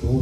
2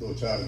2-4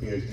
PhD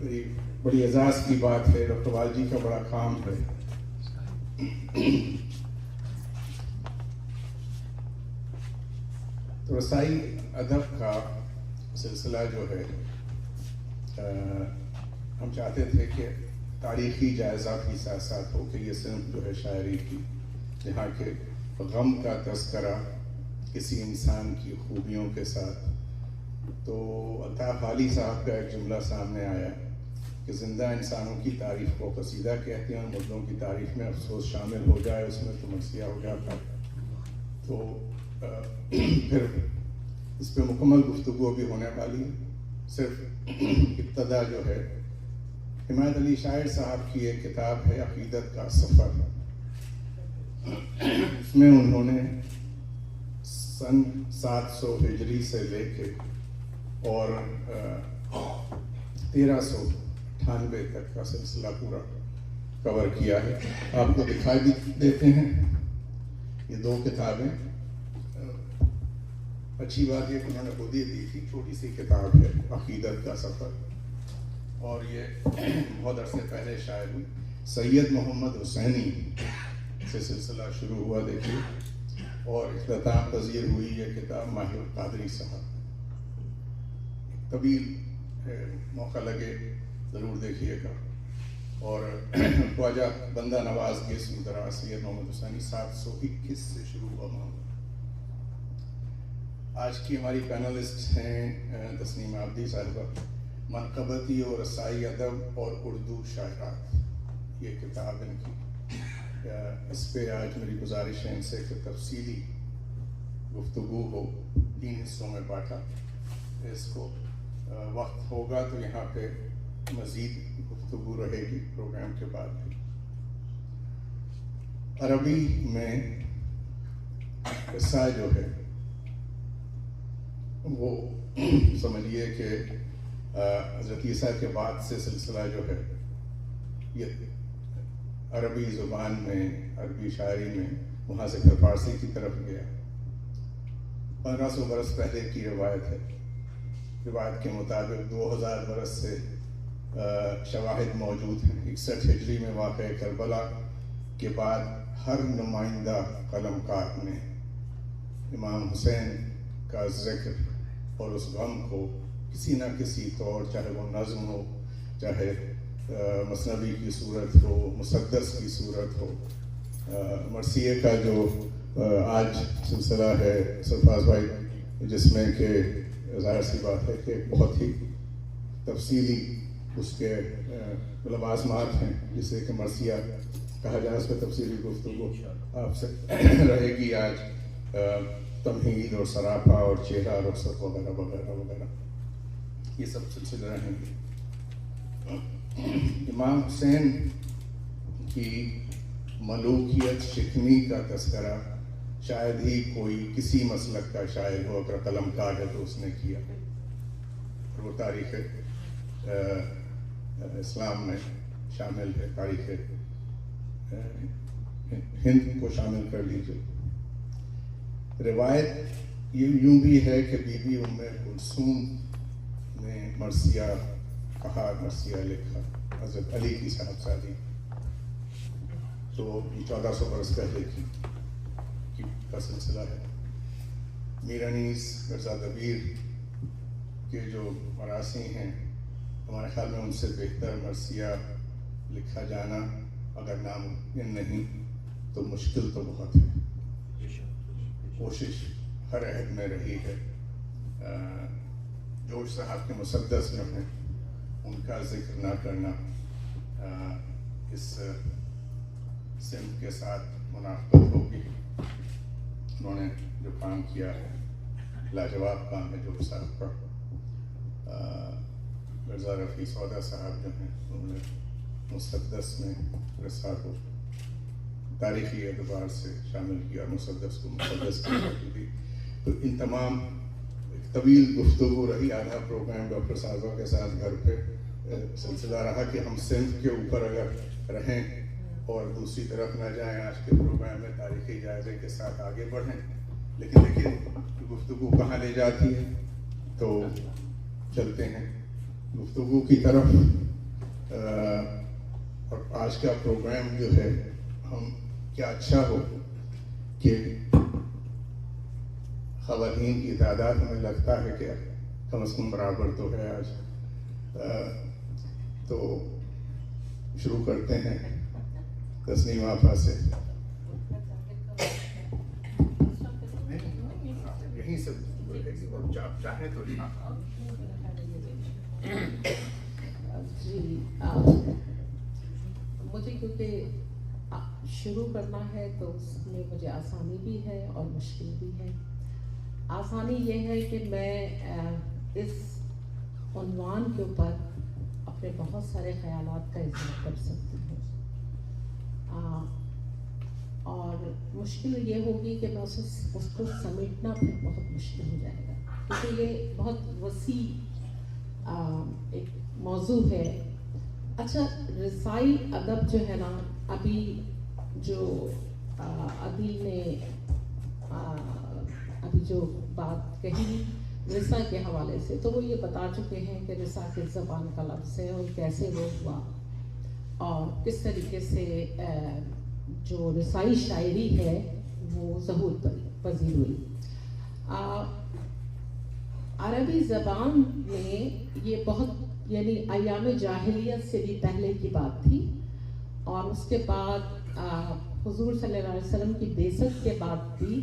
بڑی اعزاز کی بات ہے، ڈاکٹر والجی کا بڑا کام ہے۔ تو رسائی ادب کا سلسلہ جو ہے، ہم چاہتے تھے کہ تاریخی جائزہ بھی ساتھ ساتھ ہو کہ یہ صنف جو ہے شاعری کی، جہاں کے غم کا تذکرہ کسی انسان کی خوبیوں کے ساتھ۔ تو الطاف حالی صاحب کا ایک جملہ سامنے آیا کہ زندہ انسانوں کی تعریف کو قصیدہ کہتے ہیں اور مردوں کی تعریف میں افسوس شامل ہو جائے اس میں تو مرثیہ ہو جاتا۔ تو پھر اس پہ مکمل گفتگو بھی ہونے والی ہے۔ صرف ابتدا جو ہے، حمایت علی شاعر صاحب کی ایک کتاب ہے عقیدت کا سفر، اس میں انہوں نے سن 700 ہجری سے لے کے اور 1398 تک کا سلسلہ پورا کور کیا ہے۔ آپ کو دکھائی بھی دیتے ہیں یہ دو کتابیں۔ اچھی بات یہ کہ انہوں نے خود ہی دی تھی، چھوٹی سی کتاب ہے عقیدت کا سفر، اور یہ بہت عرصے پہلے شائع ہوئی۔ سید محمد حسینی سے سلسلہ شروع ہوا دیکھیے، اور اختتام پذیر ہوئی یہ کتاب ماہر القادری صاحب۔ طویل موقع لگے ضرور دیکھیے گا۔ اور خواجہ بندہ نواز کے اسم دراز سید محمد حسینی 721 سے شروع ہوا معاملہ۔ آج کی ہماری پینلسٹ ہیں تسنیم عابدی صاحبہ، منقبتی اور رسائی ادب اور اردو شاعرات، یہ کتاب ان کی۔ اس پہ آج میری گزارش ہے ان سے کہ تفصیلی گفتگو ہو، 3 حصوں میں بانٹا اس کو۔ وقت ہوگا تو یہاں پہ مزید گفتگو رہے گی پروگرام کے بعد بھی۔ عربی میں قصہ جو ہے وہ سمجھیے کہ حضرت عیسیٰ کے بعد سے سلسلہ جو ہے یہ عربی زبان میں، عربی شاعری میں، وہاں سے پھر فارسی کی طرف گیا۔ 1500 برس پہلے کی روایت ہے۔ روایت کے مطابق 2000 برس سے شواہد موجود ہیں۔ 61 ہجری میں واقع کربلا کے بعد ہر نمائندہ قلم کار نے امام حسین کا ذکر اور اس غم کو کسی نہ کسی طور، چاہے وہ نظم ہو، چاہے مثنوی کی صورت ہو، مسدس کی صورت ہو، مرثیے کا جو آج سلسلہ ہے سرفراز بھائی، جس میں کہ ظاہر سی بات ہے کہ بہت ہی تفصیلی اس کے لوازمات ہیں، جسے کہ مرثیہ کہا جائے، اس پہ تفصیلی گفتگو آپ سے رہے گی آج۔ تمہید اور سراپا اور چہرہ رخصت وغیرہ وغیرہ وغیرہ یہ سب سلسلے رہیں گے۔ امام حسین کی ملوکیت شکنی کا تذکرہ شاید ہی کوئی کسی مسلک کا شاعر ہو، اگر قلم کار ہے تو اس نے کیا، اور وہ تاریخ اسلام میں شامل ہے، تاریخ ہند کو شامل کر لیجیے۔ روایت یہ یوں بھی ہے کہ بی بی ام کلثوم نے مرثیہ کہا، مرثیہ لکھا، حضرت علی کی صاحبزادی، تو یہ 1400 برس پہلے کا سلسلہ ہے۔ میر انیس مرزا دبیر کے جو مراثی ہیں، ہمارے خیال میں ان سے بہتر مرثیہ لکھا جانا اگر ناممکن نہیں تو مشکل تو بہت ہے۔ کوشش ہر عہد میں رہی ہے۔ جوش صاحب کے مسدس جو ہیں ان کا ذکر نہ کرنا اس صنف کے ساتھ منافقت ہوگی۔ انہوں نے جو کام کیا ہے لاجواب کام ہے جوش صاحب کا۔ مرزا رفیع سودا صاحب جو ہیں انہوں نے مسدس میں رسالہ کو تاریخی اعتبار سے شامل کیا، مسدس کو مسدس کی تھی۔ تو ان تمام طویل گفتگو رہی، آدھا پروگرام ڈاکٹر صاحبہ کے ساتھ گھر پہ سلسلہ رہا کہ ہم صنف کے اوپر اگر رہیں اور دوسری طرف نہ جائیں، آج کے پروگرام میں تاریخی جائزے کے ساتھ آگے بڑھیں، لیکن دیکھیے گفتگو کہاں لے جاتی ہے۔ تو چلتے ہیں گفتگو کی طرف۔ اور آج کا پروگرام جو ہے ہم کیا اچھا ہو کہ خواتین کی تعداد ہمیں لگتا ہے کہ کم از کم برابر تو ہے آج. تو شروع کرتے ہیں تسنیم آپا سے. یہیں سے چاہیں تو جی مجھے کیونکہ شروع کرنا ہے تو اس میں مجھے آسانی بھی ہے اور مشکل بھی ہے. آسانی یہ ہے کہ میں اس عنوان کے اوپر اپنے بہت سارے خیالات کا اظہار کر سکتی ہوں, اور مشکل یہ ہوگی کہ میں اس کو سمیٹنا پھر بہت مشکل ہو جائے گا, کیونکہ یہ بہت وسیع ایک موضوع ہے. اچھا, رسائی ادب جو ہے نا, ابھی جو عدیل نے ابھی جو بات کہی رسا کے حوالے سے, تو وہ یہ بتا چکے ہیں کہ رسا کس زبان کا لفظ ہے اور کیسے وہ ہوا اور کس طریقے سے جو رسائی شاعری ہے وہ ظہور پذیر ہوئی. عربی زبان میں یہ بہت یعنی ایام جاہلیت سے بھی پہلے کی بات تھی, اور اس کے بعد حضور صلی اللہ علیہ وسلم کی بعثت کے بعد بھی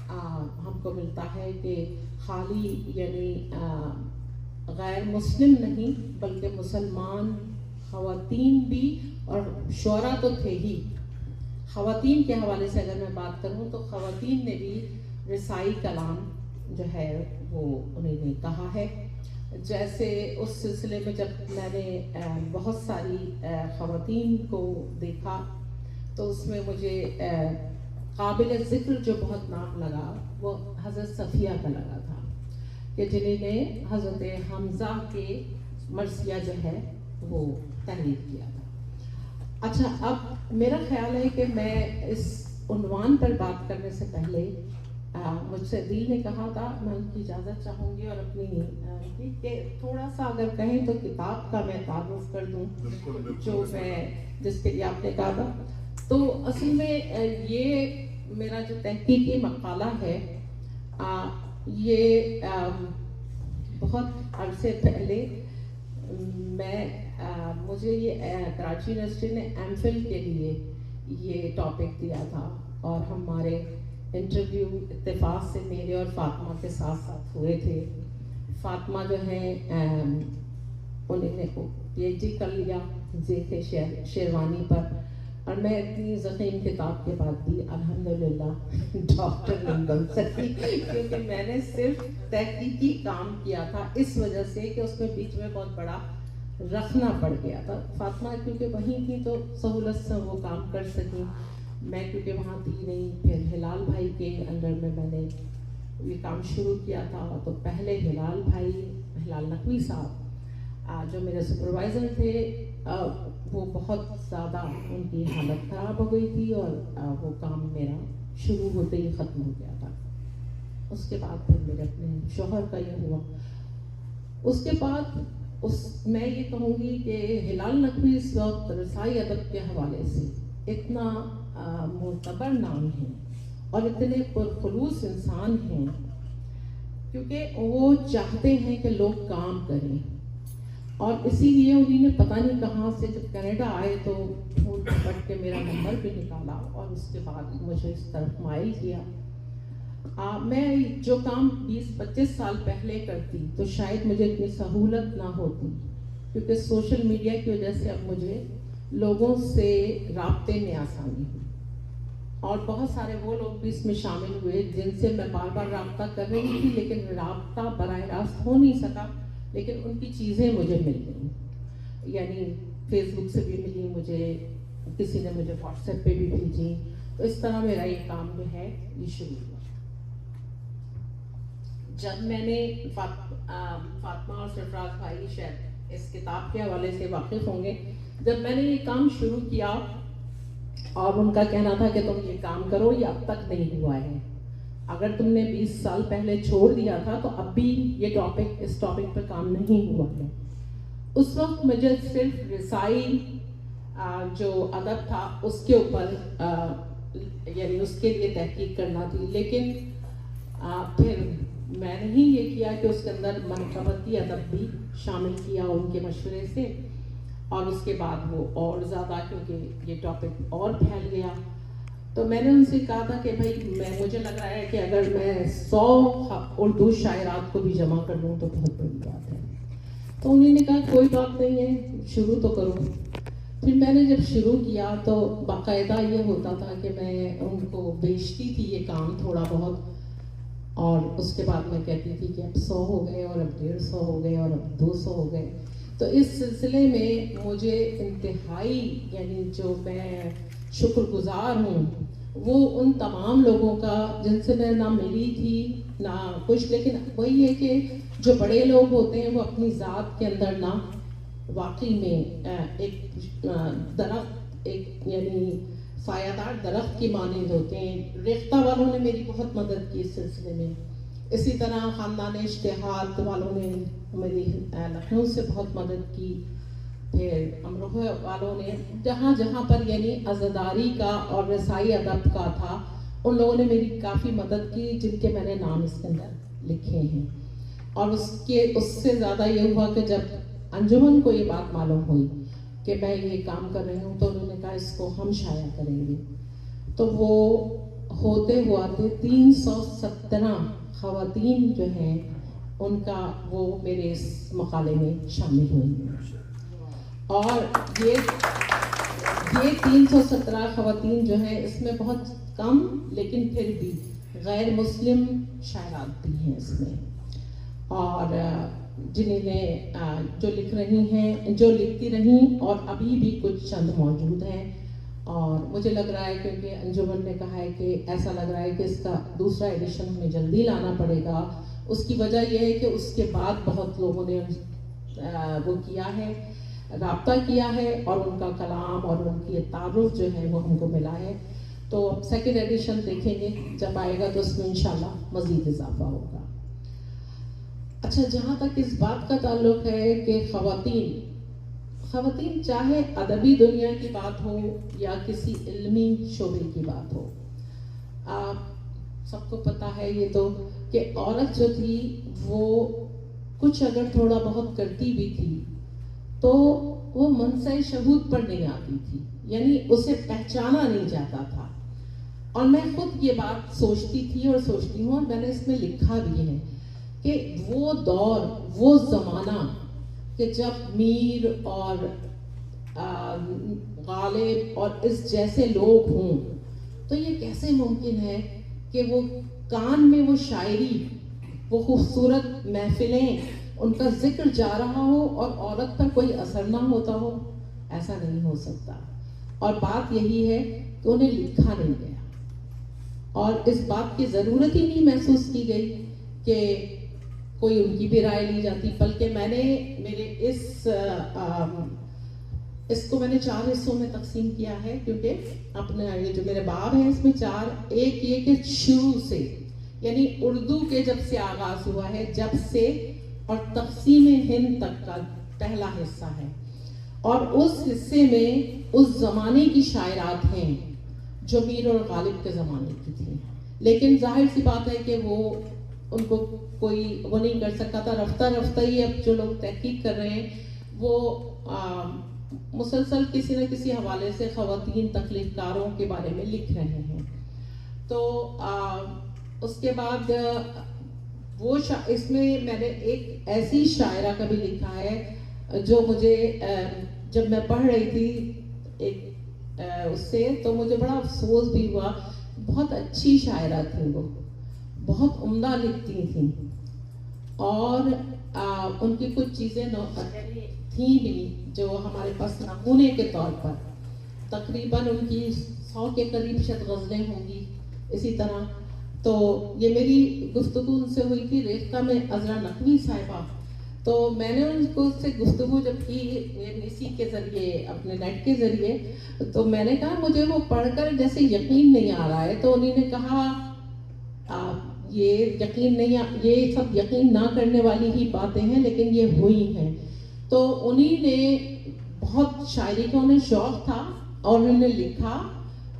ہم کو ملتا ہے کہ خالی یعنی غیر مسلم نہیں بلکہ مسلمان خواتین بھی, اور شعراء تو تھے ہی. خواتین کے حوالے سے اگر میں بات کروں تو خواتین نے بھی رسائی کلام جو ہے وہ انہیں نے کہا ہے. جیسے اس سلسلے میں جب میں نے بہت ساری خواتین کو دیکھا تو اس میں مجھے قابل ذکر جو بہت نام لگا وہ حضرت صفیہ کا لگا تھا, کہ جنہیں نے حضرت حمزہ کے مرثیہ جو ہے وہ تحریر کیا تھا. اچھا, اب میرا خیال ہے کہ میں اس عنوان پر بات کرنے سے پہلے مجھ سے دل نے کہا تھا, میں ان کی اجازت چاہوں گی اور اپنی کہ تھوڑا سا اگر کہیں تو کتاب کا میں تعارف کر دوں جو میں جس کے لیے آپ نے کہا تھا. تو اصل میں یہ میرا جو تحقیقی مقالہ ہے یہ بہت عرصے پہلے مجھے یہ کراچی یونیورسٹی نے ایم فل کے لیے یہ ٹاپک دیا تھا, اور ہمارے انٹرویو اتفاق سے میرے اور فاطمہ کے ساتھ ساتھ ہوئے تھے. فاطمہ جو ہے انہوں نے پی ایچ ڈی کر لیا ذیک شیروانی پر, اور میں اتنی ضخیم کتاب کے بعد بھی الحمدللہ ڈاکٹر نہیں بن سکی, کیونکہ میں نے صرف تحقیقی کام کیا تھا اس وجہ سے کہ اس میں بیچ میں بہت بڑا رکھنا پڑ گیا تھا. فاطمہ کیونکہ وہیں تھی تو سہولت سے وہ کام کر سکی, میں کیونکہ وہاں تھی نہیں. پھر ہلال بھائی کے انڈر میں نے یہ کام شروع کیا تھا, تو پہلے ہلال بھائی, ہلال نقوی صاحب جو میرے سپروائزر تھے, وہ بہت زیادہ ان کی حالت خراب ہو گئی تھی اور وہ کام میرا شروع ہوتے ہی ختم ہو گیا تھا. اس کے بعد پھر میرے اپنے شوہر کا یہ ہوا. اس کے بعد میں یہ کہوں گی کہ ہلال نقوی اس وقت رسائی ادب کے حوالے سے اتنا معتبر نام ہے اور اتنے پرخلوص انسان ہیں, کیونکہ وہ چاہتے ہیں کہ لوگ کام کریں, اور اسی لیے انہوں نے پتہ نہیں کہاں سے جب کینیڈا آئے تو ڈھونڈ پکڑ کے میرا نمبر بھی نکالا اور اس کے بعد مجھے اس طرف مائل کیا. میں جو کام 20-25 سال پہلے کرتی تو شاید مجھے اتنی سہولت نہ ہوتی, کیونکہ سوشل میڈیا کی وجہ سے اب مجھے لوگوں سے رابطے میں آسانی ہوئی, اور بہت سارے وہ لوگ بھی اس میں شامل ہوئے جن سے میں بار بار رابطہ کر رہی تھی, لیکن رابطہ براہ راست ہو نہیں سکا, لیکن ان کی چیزیں مجھے مل گئیں. یعنی فیس بک سے بھی ملی مجھے, کسی نے مجھے واٹس ایپ پہ بھی بھیجی, تو اس طرح میرا یہ کام جو ہے یہ شروع ہوا. جب میں نے فاطمہ اور سرفراز بھائی شاید اس کتاب کے حوالے سے واقف ہوں گے, جب میں نے یہ کام شروع کیا اور ان کا کہنا تھا کہ تم یہ کام کرو, یہ اب تک نہیں ہوا ہے, اگر تم نے 20 سال پہلے چھوڑ دیا تھا تو اب بھی یہ ٹاپک اس ٹاپک پر کام نہیں ہوا ہے. اس وقت مجھے صرف رسائی جو ادب تھا اس کے اوپر یعنی اس کے لیے تحقیق کرنا تھی، لیکن پھر میں نے ہی یہ کیا کہ اس کے اندر منقبتی ادب بھی شامل کیا ان کے مشورے سے، اور اس کے بعد وہ اور زیادہ کیونکہ یہ ٹاپک اور پھیل گیا، تو میں نے ان سے کہا تھا کہ بھائی مجھے لگ رہا ہے کہ اگر میں 100 اردو شاعرات کو بھی جمع کر لوں تو بہت بڑی بات ہے۔ تو انہوں نے کہا کوئی بات نہیں ہے، شروع تو کرو۔ پھر میں نے جب شروع کیا تو باقاعدہ یہ ہوتا تھا کہ میں ان کو بیچتی تھی یہ کام تھوڑا بہت، اور اس کے بعد میں کہتی تھی کہ اب 100 ہو گئے اور اب 150 ہو گئے اور اب 200 ہو گئے۔ تو اس سلسلے میں مجھے انتہائی یعنی جو میں شکر گزار ہوں وہ ان تمام لوگوں کا جن سے میں نہ ملی تھی نہ کچھ، لیکن وہی ہے کہ جو بڑے لوگ ہوتے ہیں وہ اپنی ذات کے اندر نہ واقعی میں ایک درخت، ایک یعنی سایہ دار درخت کی مانند ہوتے ہیں۔ ریختہ والوں نے میری بہت مدد کی اس سلسلے میں، اسی طرح خاندان اشتہاد والوں نے میری لکھنؤ سے بہت مدد کی، پھر امروہہ والوں نے جہاں جہاں پر یعنی عزاداری کا اور رسائی ادب کا تھا ان لوگوں نے میری کافی مدد کی، جن کے میں نے نام اس کے اندر لکھے ہیں۔ اور اس سے زیادہ یہ ہوا کہ جب انجمن کو یہ بات معلوم ہوئی کہ میں یہ کام کر رہی ہوں تو انہوں نے کہا اس کو ہم شائع کریں گے، تو وہ ہوتے ہواتے 317 خواتین جو ہیں ان کا وہ میرے اس مقالے میں شامل ہوئی، اور یہ 317 خواتین جو ہیں اس میں بہت کم لیکن پھر بھی غیر مسلم شاعرات بھی ہیں اس میں، اور جنہیں جو لکھ رہی ہیں، جو لکھتی رہیں اور ابھی بھی کچھ چند موجود ہیں۔ اور مجھے لگ رہا ہے کیونکہ انجمن نے کہا ہے کہ ایسا لگ رہا ہے کہ اس کا دوسرا ایڈیشن ہمیں جلدی لانا پڑے گا، اس کی وجہ یہ ہے کہ اس کے بعد بہت لوگوں نے وہ کیا ہے، رابطہ کیا ہے، اور ان کا کلام اور ان کی تعارف جو ہے وہ ہم کو ملا ہے۔ تو سیکنڈ ایڈیشن دیکھیں گے جب آئے گا تو اس میں انشاءاللہ مزید اضافہ ہوگا۔ اچھا، جہاں تک اس بات کا تعلق ہے کہ خواتین چاہے ادبی دنیا کی بات ہو یا کسی علمی شعبے کی بات ہو، آپ سب کو پتہ ہے یہ تو کہ عورت جو تھی وہ کچھ اگر تھوڑا بہت کرتی بھی تھی تو وہ منصہ شہود پر نہیں آتی تھی، یعنی اسے پہچانا نہیں جاتا تھا۔ اور میں خود یہ بات سوچتی تھی اور سوچتی ہوں، اور میں نے اس میں لکھا بھی ہے کہ وہ دور، وہ زمانہ کہ جب میر اور غالب اور اس جیسے لوگ ہوں تو یہ کیسے ممکن ہے کہ وہ کان میں وہ شاعری، وہ خوبصورت محفلیں، ان کا ذکر جا رہا ہو اور عورت پر کوئی اثر نہ ہوتا ہو؟ ایسا نہیں ہو سکتا۔ اور بات یہی ہے کہ انہیں لکھا نہیں گیا اور اس بات کی ضرورت ہی نہیں محسوس کی گئی کہ کوئی ان کی بھی رائے لی جاتی، بلکہ میں نے میرے اس کو میں نے 4 حصوں میں تقسیم کیا ہے، کیونکہ اپنا یہ جو میرے باب ہیں اس میں 4، ایک یہ کہ شروع سے یعنی اردو کے جب سے آغاز ہوا ہے جب سے، اور تقسیم ہند تک کا پہلا حصہ ہے، اور اس حصے میں اس زمانے کی شاعرات ہیں جو میر اور غالب کے زمانے کی تھیں، لیکن ظاہر سی بات ہے کہ وہ ان کو کوئی وہ نہیں کر سکتا تھا۔ رفتہ رفتہ ہی اب جو لوگ تحقیق کر رہے ہیں وہ مسلسل کسی نہ کسی حوالے سے خواتین تخلیق کاروں کے بارے میں لکھ رہے ہیں۔ تو اس کے بعد وہ اس میں نے ایک ایسی شاعرہ کا بھی لکھا ہے جو مجھے جب میں پڑھ رہی تھی اس سے تو مجھے بڑا افسوس بھی ہوا، بہت اچھی شاعرہ تھی، وہ بہت عمدہ لکھتی تھیں، اور ان کی کچھ چیزیں تھیں بھی جو ہمارے پاس نمونے کے طور پر، تقریباً ان کی 100 کے قریب شاید غزلیں ہوں گی اسی طرح۔ تو یہ میری گفتگو ان سے ہوئی تھی ریختہ میں، عذرا نقوی صاحبہ، تو میں نے ان کو سے گفتگو جب کی اسی کے ذریعے، اپنے نیٹ کے ذریعے، تو میں نے کہا مجھے وہ پڑھ کر جیسے یقین نہیں آ رہا ہے، تو انہوں نے کہا یہ یقین نہیں، یہ سب یقین نہ کرنے والی ہی باتیں ہیں لیکن یہ ہوئی ہیں۔ تو انہیں نے بہت شاعری کا انہیں شوق تھا اور انہوں نے لکھا،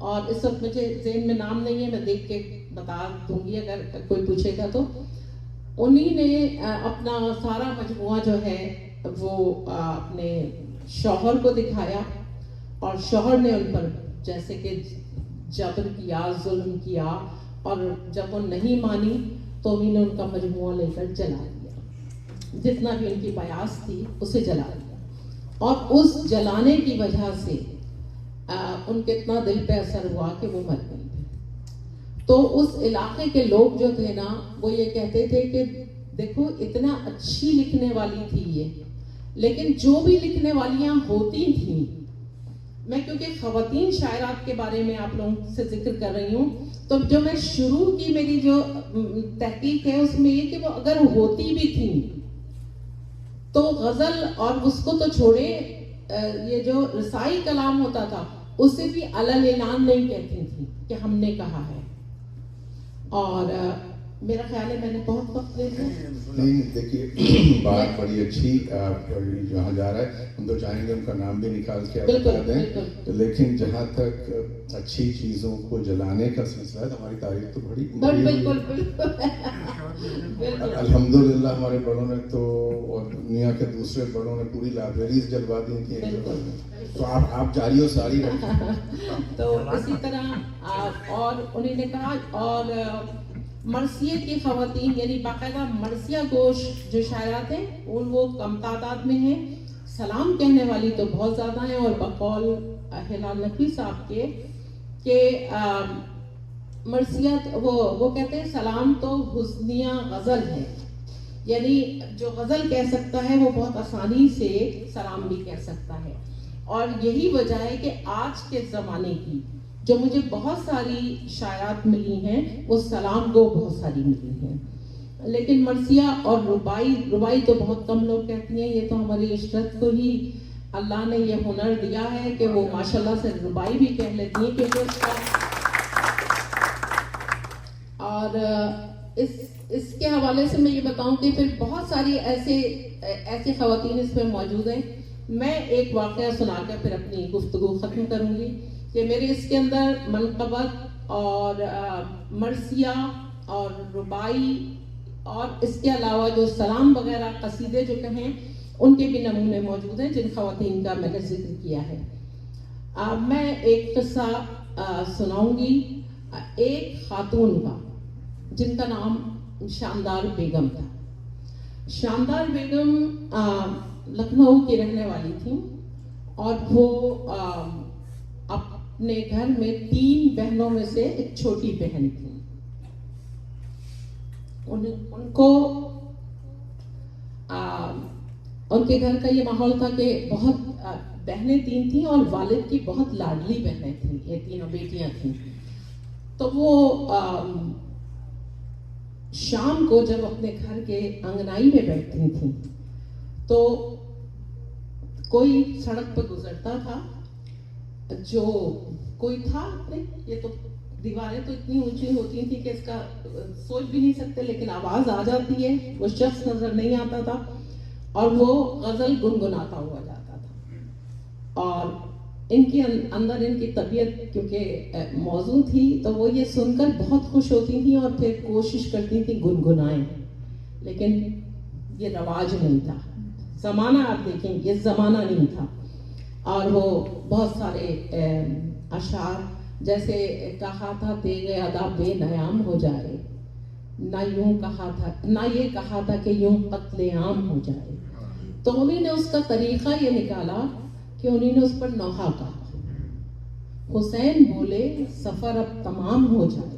اور اس وقت مجھے ذہن میں نام نہیں ہے، میں دیکھ کے بتا دوں گی اگر کوئی پوچھے گا تو. انہیں نے اپنا سارا مجموعہ جو ہے وہ اپنے شوہر کو دکھایا، اور شوہر نے ان پر جیسے کہ جبر کیا، ظلم کیا، اور جب وہ نہیں مانی تو انہیں نے ان کا مجموعہ لے کر جلا دیا، جتنا بھی ان کی بیاس تھی اسے جلا دیا. اور اس جلانے کی وجہ سے ان کے اتنا دل پہ اثر ہوا کہ وہ مر گئی تھی. تو اس علاقے کے لوگ جو تھے نا وہ یہ کہتے تھے کہ دیکھو اتنا اچھی لکھنے والی تھی یہ، لیکن جو بھی لکھنے والیاں ہوتی تھیں، میں کیونکہ خواتین شاعرات کے بارے میں آپ لوگوں سے ذکر کر رہی ہوں، تو جو میں شروع کی میری جو تحقیق ہے اس میں یہ کہ وہ اگر ہوتی بھی تھیں تو غزل اور اس کو تو چھوڑے، یہ جو رسائی کلام ہوتا تھا اسے بھی علل اعلان نہیں کہتی تھی کہ ہم نے کہا ہے. اور میرا خیال ہے میں نے بہت وقت لے لیا. نہیں دیکھیے بات بڑی اچھی جہاں جا رہا ہے، ہم تو چاہیں گے ان کا نام بھی نکال کے آپ بتا دیں، لیکن جہاں تک اچھی چیزوں کو جلانے کا سلسلہ ہے ہماری تاریخ تو بڑی بالکل الحمدللہ ہمارے بڑوں نے تو، اور دنیا کے دوسرے بڑوں نے پوری لائبریریز جلوا دی تھی، تو آپ جاری و ساری رکھیں. تو اسی طرح اور انہیں نے کہا، اور مرثیے کی خواتین یعنی باقاعدہ مرثیہ گوش جو شاعرات ہیں وہ کم تعداد میں ہیں، سلام کہنے والی تو بہت زیادہ ہیں. اور بقول ہلال نقوی صاحب کے کہ مرثیت وہ کہتے ہیں سلام تو حسنیہ غزل ہے، یعنی جو غزل کہہ سکتا ہے وہ بہت آسانی سے سلام بھی کہہ سکتا ہے. اور یہی وجہ ہے کہ آج کے زمانے کی جو مجھے بہت ساری شاعرات ملی ہیں وہ سلام کو بہت ساری ملی ہیں، لیکن مرثیہ اور ربائی تو بہت کم لوگ کہتی ہیں. یہ تو ہماری عشرت کو ہی اللہ نے یہ ہنر دیا ہے کہ وہ ماشاءاللہ سے ربائی بھی کہہ لیتی ہیں، کیونکہ اس کا اور اس کے حوالے سے میں یہ بتاؤں کہ پھر بہت ساری ایسی خواتین اس میں موجود ہیں. میں ایک واقعہ سنا کر پھر اپنی گفتگو ختم کروں گی کہ میرے اس کے اندر منقبت اور مرثیہ اور ربائی اور اس کے علاوہ جو سلام وغیرہ قصیدے جو کہیں ان کے بھی نمونے موجود ہیں جن خواتین کا میں نے ذکر کیا ہے. میں ایک قصہ سناؤں گی ایک خاتون کا جن کا نام شاندار بیگم تھا. شاندار بیگم لکھنؤ کی رہنے والی تھیں اور وہ اپنے گھر میں 3 بہنوں میں سے ایک چھوٹی بہن تھی. ان کو ان کے گھر کا یہ ماحول تھا کہ بہت بہنیں 3 تھیں اور والد کی بہت لاڈلی بہنیں تھیں، یہ 3 بیٹیاں تھیں. تو وہ شام کو جب اپنے گھر کے انگنائی میں بیٹھتی تھیں تو کوئی سڑک پہ گزرتا تھا، جو کوئی تھا نہیں، یہ تو دیواریں تو اتنی اونچی ہوتی تھی کہ اس کا سوچ بھی نہیں سکتے، لیکن آواز آ جاتی ہے، وہ شخص نظر نہیں آتا تھا اور وہ غزل گنگناتا ہوا جاتا تھا. اور ان کے اندر ان کی طبیعت کیونکہ موزوں تھی تو وہ یہ سن کر بہت خوش ہوتی تھیں اور پھر کوشش کرتی تھیں گنگنائیں، لیکن یہ رواج نہیں تھا. زمانہ آپ دیکھیں یہ زمانہ نہیں تھا. اور وہ بہت سارے اشعار جیسے کہا تھا تیغ ادا بے نیام ہو جائے، نہ یوں کہا تھا، نہ یہ کہا تھا کہ یوں قتل عام ہو جائے. تو انہیں نے اس کا طریقہ یہ نکالا کہ انہیں نے اس پر نوحہ کہا، حسین بولے سفر اب تمام ہو جائے،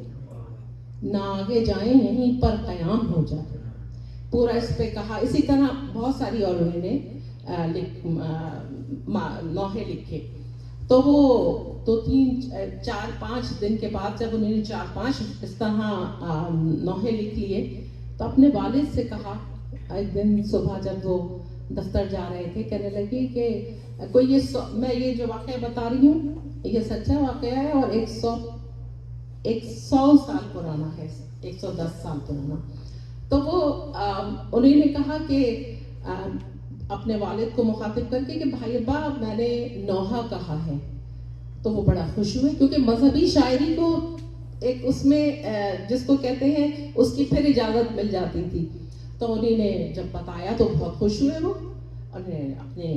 نہ آگے جائیں یہیں پر قیام ہو جائے، پورا اس پہ کہا. اسی طرح بہت ساری اور انہوں نے نوحے لکھے. تو وہ 4-5 دن کے بعد جب انہوں نے 4-5 اس طرح نوحے لکھ لیے تو اپنے والد سے کہا. ایک دن صبح جب وہ دفتر جا رہے تھے کہنے لگی کہ کوئی میں یہ جو واقعہ بتا رہی ہوں یہ سچا واقعہ ہے اور 100 سال پرانا ہے، 110 سال پرانا. تو وہ انہوں نے کہا کہ اپنے والد کو مخاطب کر کے کہ بھائی ابا میں نے نوحہ کہا ہے، تو وہ بڑا خوش ہوئے، کیونکہ مذہبی شاعری کو ایک اس میں جس کو کہتے ہیں اس کی پھر اجازت مل جاتی تھی. تو انہیں نے جب بتایا تو بہت خوش ہوئے، وہ انہیں اپنے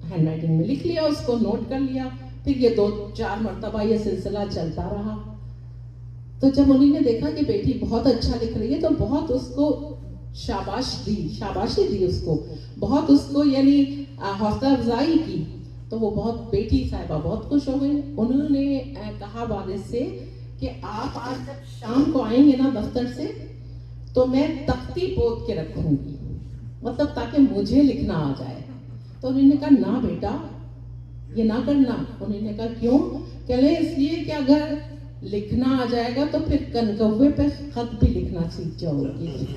ہینڈ رائٹنگ میں لکھ لیا، اس کو نوٹ کر لیا. پھر یہ 2-4 مرتبہ یہ سلسلہ چلتا رہا. تو جب انہیں نے دیکھا کہ بیٹی بہت اچھا لکھ رہی ہے تو بہت اس کو شاباشی دی اس کو، بہت اس کو یعنی حوصلہ افزائی کی. تو وہ بہت، بیٹی صاحبہ بہت خوش ہو گئی. انہوں نے کہا والد سے کہ آپ آج جب شام کو آئیں گے نا دفتر سے تو میں تختی پوت کے رکھوں گی، مطلب تاکہ مجھے لکھنا آ جائے. تو انہوں نے کہا نہ بیٹا یہ نہ کرنا. انہوں نے کہا کیوں؟ کہ اس لیے کہ اگر لکھنا آ جائے گا تو پھر کنکوے پہ خط بھی لکھنا سیکھ جاؤ گی.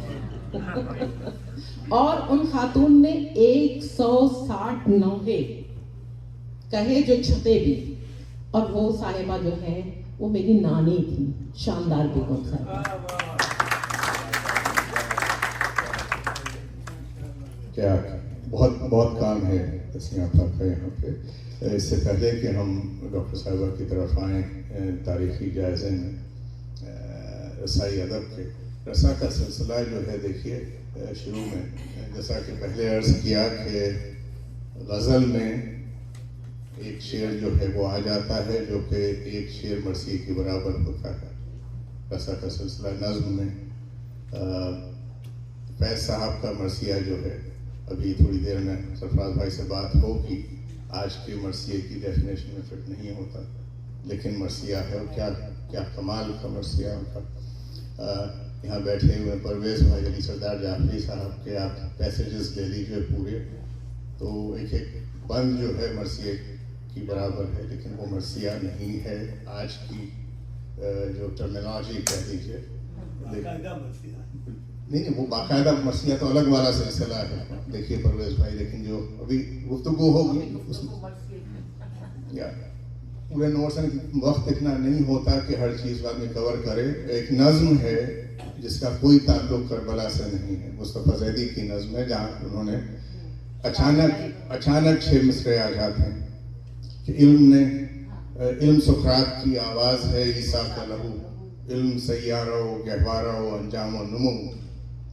اور ان خاتون نے 160 نوحے کہے جو چھپے بھی. اور وہ صاحبہ جو ہے وہ میری نانی تھی، شاندار بیگم صاحبہ. کیا بہت بہت کام ہے تسمیہ آفاق کا یہاں پہ. اس سے پہلے کہ ہم ڈاکٹر صاحبہ کی طرف آئیں تاریخی جائزے میں رسائی ادب کے، رسا کا سلسلہ جو ہے دیکھیے شروع میں جیسا کہ پہلے عرض کیا کہ غزل میں ایک شعر جو ہے وہ آ جاتا ہے جو کہ ایک شعر مرثیے کے برابر ہوتا ہے. رسا کا سلسلہ نظم میں فیض صاحب کا مرثیہ جو ہے، ابھی تھوڑی دیر میں سرفراز بھائی سے بات ہوگی، آج کے مرثیے کی ڈیفینیشن میں فٹ نہیں ہوتا لیکن مرثیہ ہے. اور کیا کمال کا مرثیہ ان کا. یہاں بیٹھے ہوئے پرویز بھائی علی سردار جعفری صاحب کے آپ پیسیجز لے لیجیے پورے، تو ایک ایک بند جو ہے مرثیے کی برابر ہے، لیکن وہ مرثیہ نہیں ہے آج کی جو ٹرمینالوجی کہہ دیجیے. نہیں وہ باقاعدہ مرثیہ تو الگ والا سلسلہ ہے دیکھیے پرویز بھائی، لیکن جو ابھی گفتگو ہوگی اس میں پورے نوٹس وقت اتنا نہیں ہوتا کہ ہر چیز بعد میں کور کرے. ایک نظم ہے جس کا کوئی تعلق کربلا سے نہیں ہے، مصطفیٰ زیدی کی نظم ہے، جہاں انہوں نے اچانک 6 مصرے آ جاتے ہیں کہ علم سقراط کی آواز ہے عیسیٰ کا لہو، علم سیارہ و گہوارہ و انجام و نمو،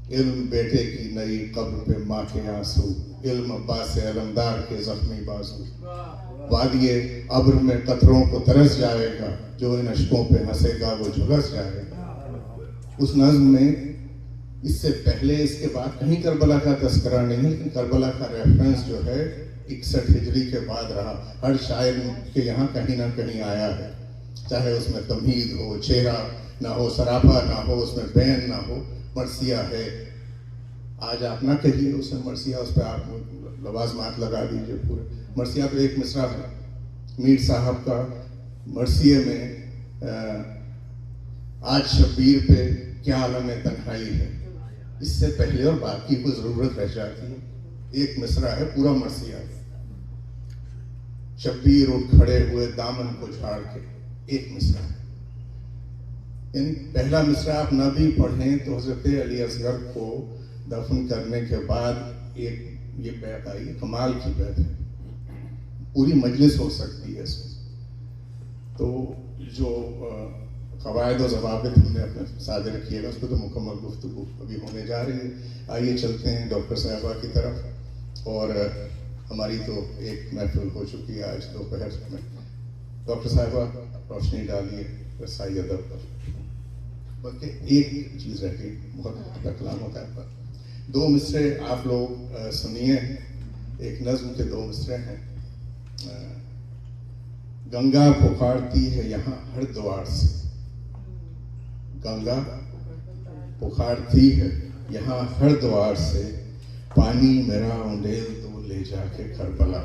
علم بیٹے کی نئی قبر پہ ماں کے آنسو، علم عباس علمدار کے زخمی بازو، وادی ابر میں قطروں کو ترس جائے گا، جو ان اشکوں پہ ہنسے گا وہ جھلس جائے گا. اس نظم میں اس سے پہلے اس کے بعد کہیں کربلا کا تذکرہ نہیں ہے، لیکن کربلا کا ریفرنس جو ہے 61 ہجری کے بعد رہا. ہر شاعر کے یہاں کہیں نہ کہیں آیا ہے، چاہے اس میں تمہید ہو، چہرہ نہ ہو، سراپا نہ ہو، اس میں بین نہ ہو، مرثیہ ہے. آج آپ نہ کہیے اس میں مرثیہ، اس پہ آپ لوازمات لگا دیجیے پورے. مرثیہ تو ایک مصرع ہے. میر صاحب کا مرثیے میں آج شبیر پہ کیا عالم تنہائی ہے، اس سے پہلے اور باقی کو ضرورت رہ جاتی ہے. ایک مصرع ہے پورا مرثیہ. شبیر اٹھ کھڑے ہوئے دامن کو جھاڑ کے، ایک مصرع ہے. یعنی پہلا مصرع آپ نہ بھی پڑھیں تو حضرت علی اصغر کو دفن کرنے کے بعد ایک یہ بیعت آئی، کمال کی بیعت ہے، پوری مجلس ہو سکتی ہے اس میں. تو جو قواعد و ضوابط ہم نے اپنے ساتھ رکھیے گا اس پہ تو مکمل گفتگو ابھی ہونے جا رہی ہے. آئیے چلتے ہیں ڈاکٹر صاحبہ کی طرف. اور ہماری تو ایک محفل ہو چکی ہے آج دوپہر میں. ڈاکٹر صاحبہ روشنی ڈالیے رسائی ادب پر. بلکہ ایک چیز رہ گئی، بہت کلام ہوتا ہے پر 2 مصرے آپ لوگ سنیے. ایک نظم کے 2 مصرے ہیں. گنگا پکارتی ہے یہاں ہر دوار سے، گنگا پکارتی ہے یہاں ہر دوار سے، پانی میرا انڈیل تو لے جا کے کربلا،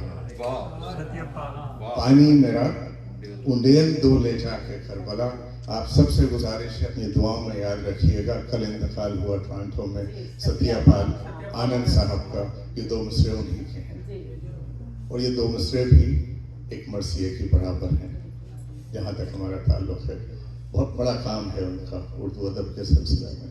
پانی میرا انڈیل دو لے جا کے کربلا. آپ سب سے گزارش ہے اپنی دعاؤں میں یاد رکھیے گا. کل انتقال ہوا ٹورانٹو میں ستیہ پال آنند صاحب کا. یہ 2 مصرے انہی کے ہیں، اور یہ 2 مصرے بھی ایک مرثیے کی برابر ہیں جہاں تک ہمارا تعلق ہے. بہت بڑا کام ہے ان کا اردو ادب کے سلسلے میں.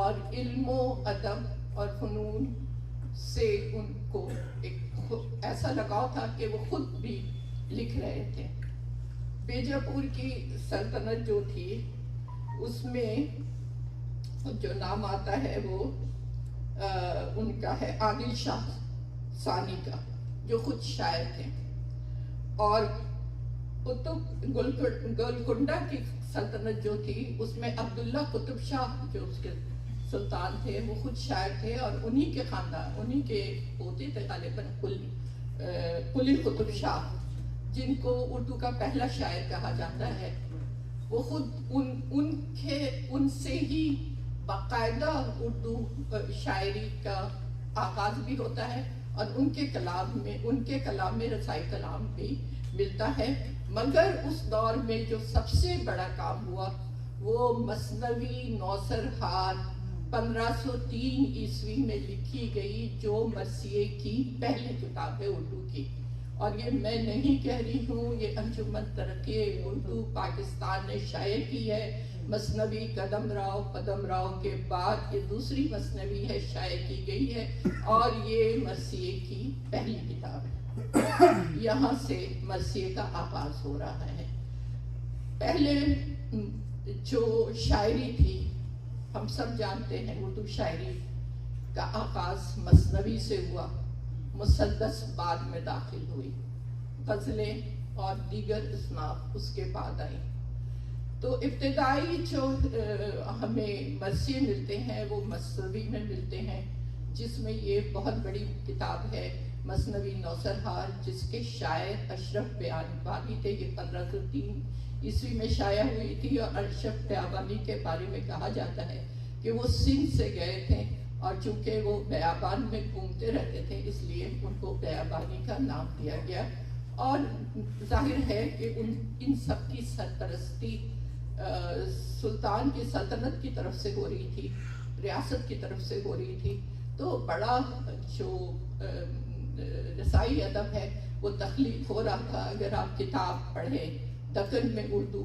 اور علم و ادب اور فنون سے ان کو ایک ایسا لگاؤ تھا کہ وہ خود بھی لکھ رہے تھے۔ بیجاپور کی سلطنت جو تھی اس میں جو نام آتا ہے وہ ان کا ہے عادل شاہ ثانی کا، جو خود شاعر تھے، اور گولکنڈہ کی سلطنت جو تھی اس میں عبداللہ قطب شاہ جو اس کے سلطان تھے وہ خود شاعر تھے، اور انہی کے خاندان، انہی کے پوتے تھے غالباً قلی قطب شاہ، جن کو اردو کا پہلا شاعر کہا جاتا ہے۔ وہ خود ان سے ہی باقاعدہ اردو شاعری کا آغاز بھی ہوتا ہے، اور ان کے کلام میں رسائی کلام بھی ملتا ہے۔ مگر اس دور میں جو سب سے بڑا کام ہوا وہ مثنوی نوسرحال 1503 عیسوی میں لکھی گئی، جو مرثیے کی پہلی کتاب ہے اردو کی۔ اور یہ میں نہیں کہہ رہی ہوں، یہ انجمن ترقی اردو پاکستان نے شائع کی ہے۔ مثنوی پدم راؤ کے بعد یہ دوسری مثنوی ہے، شائع کی گئی ہے، اور یہ مرثیے کی پہلی کتاب ہے۔ یہاں سے مرثیے کا آغاز ہو رہا ہے۔ پہلے جو شاعری تھی، ہم سب جانتے ہیں اردو شاعری کا آغاز مثنوی سے ہوا، مسدس بعد میں داخل ہوئی، غزلیں اور دیگر اصناف اس کے بعد آئیں۔ تو ابتدائی جو ہمیں مرثیے ملتے ہیں وہ مثنوی میں ملتے ہیں، جس میں یہ بہت بڑی کتاب ہے مثنوی نوسرحال، جس کے شاعر اشرف بیابانی تھے۔ یہ 1503 عیسوی میں شائع ہوئی تھی، اور اشرف بیابانی کے بارے میں کہا جاتا ہے کہ وہ سندھ سے گئے تھے، اور چونکہ وہ بیابان میں گھومتے رہتے تھے اس لیے ان کو بیابانی کا نام دیا گیا۔ اور ظاہر ہے کہ ان سب کی سرپرستی سلطان کی سلطنت کی طرف سے ہو رہی تھی، ریاست کی طرف سے ہو رہی تھی، تو بڑا جو رسائی ادب ہے وہ تخلیق ہو رہا تھا۔ اگر آپ کتاب پڑھیں دکن میں اردو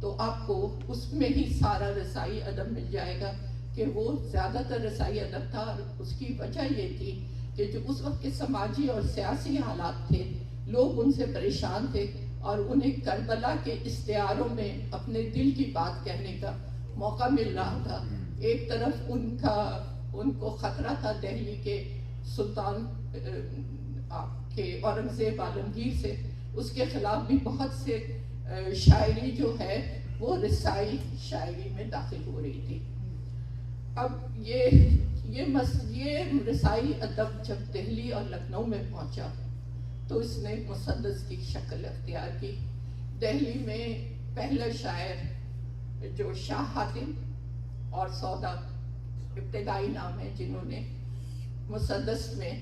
تو آپ کو اس میں ہی سارا رسائی ادب مل جائے گا، کہ وہ زیادہ تر رسائی ادب تھا۔ اور اس کی وجہ یہ تھی کہ جو اس وقت کے سماجی اور سیاسی حالات تھے، لوگ ان سے پریشان تھے، اور انہیں کربلا کے اشتہاروں میں اپنے دل کی بات کہنے کا موقع مل رہا تھا۔ ایک طرف ان کو خطرہ تھا دہلی کے سلطان کے اورنگزیب عالمگیر سے، اس کے خلاف بھی بہت سے شاعری جو ہے وہ رسائی شاعری میں داخل ہو رہی تھی۔ اب یہ رسائی ادب جب دہلی اور لکھنؤ میں پہنچا تو اس نے مسدس کی شکل اختیار کی۔ دہلی میں پہلا شاعر جو شاہ حاتم اور سودا ابتدائی نام ہے، جنہوں نے مسدس میں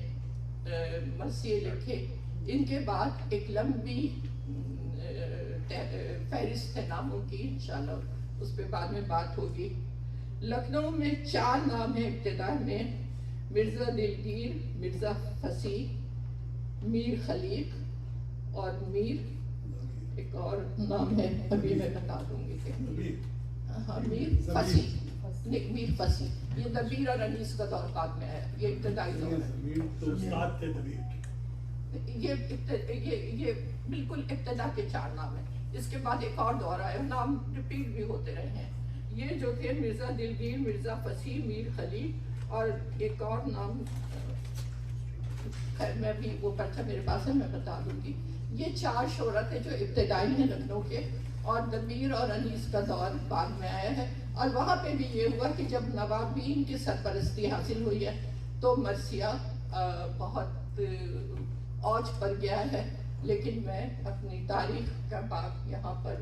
مرثیے لکھے، ان کے بعد ایک لمبی فہرست ہے ناموں کی، انشاءاللہ اس پہ بعد میں بات ہوگی۔ لکھنؤ میں 4 نام ہیں ابتدا میں: مرزا دلگیر، مرزا فصیح، میر خلیق اور ایک اور نام ہے، ابھی میں بتا دوں گی کہ میر فصیح، میر فصیح۔ یہ دبیر اور انیس کا دور بعد میں آیا، یہ ابتدائی دور ہے۔ یہ بالکل ابتدا کے 4 نام ہیں۔ اس کے بعد ایک اور دور آیا، نام ریپیٹ بھی ہوتے رہے ہیں۔ یہ جو تھے مرزا دلگیر، مرزا فصیح، میر خلیق اور ایک اور نام، خیر میں بھی وہ پرچہ میرے پاس ہے، میں بتا دوں گی۔ یہ 4 شعراء تھے جو ابتدائی ہیں لکھنؤ کے، اور دبیر اور انیس کا دور بعد میں آیا ہے۔ اور وہاں پہ بھی یہ ہوا کہ جب نوابین کی سرپرستی حاصل ہوئی ہے تو مرثیہ بہت اوج پر گیا ہے۔ لیکن میں اپنی تاریخ کا بات یہاں پر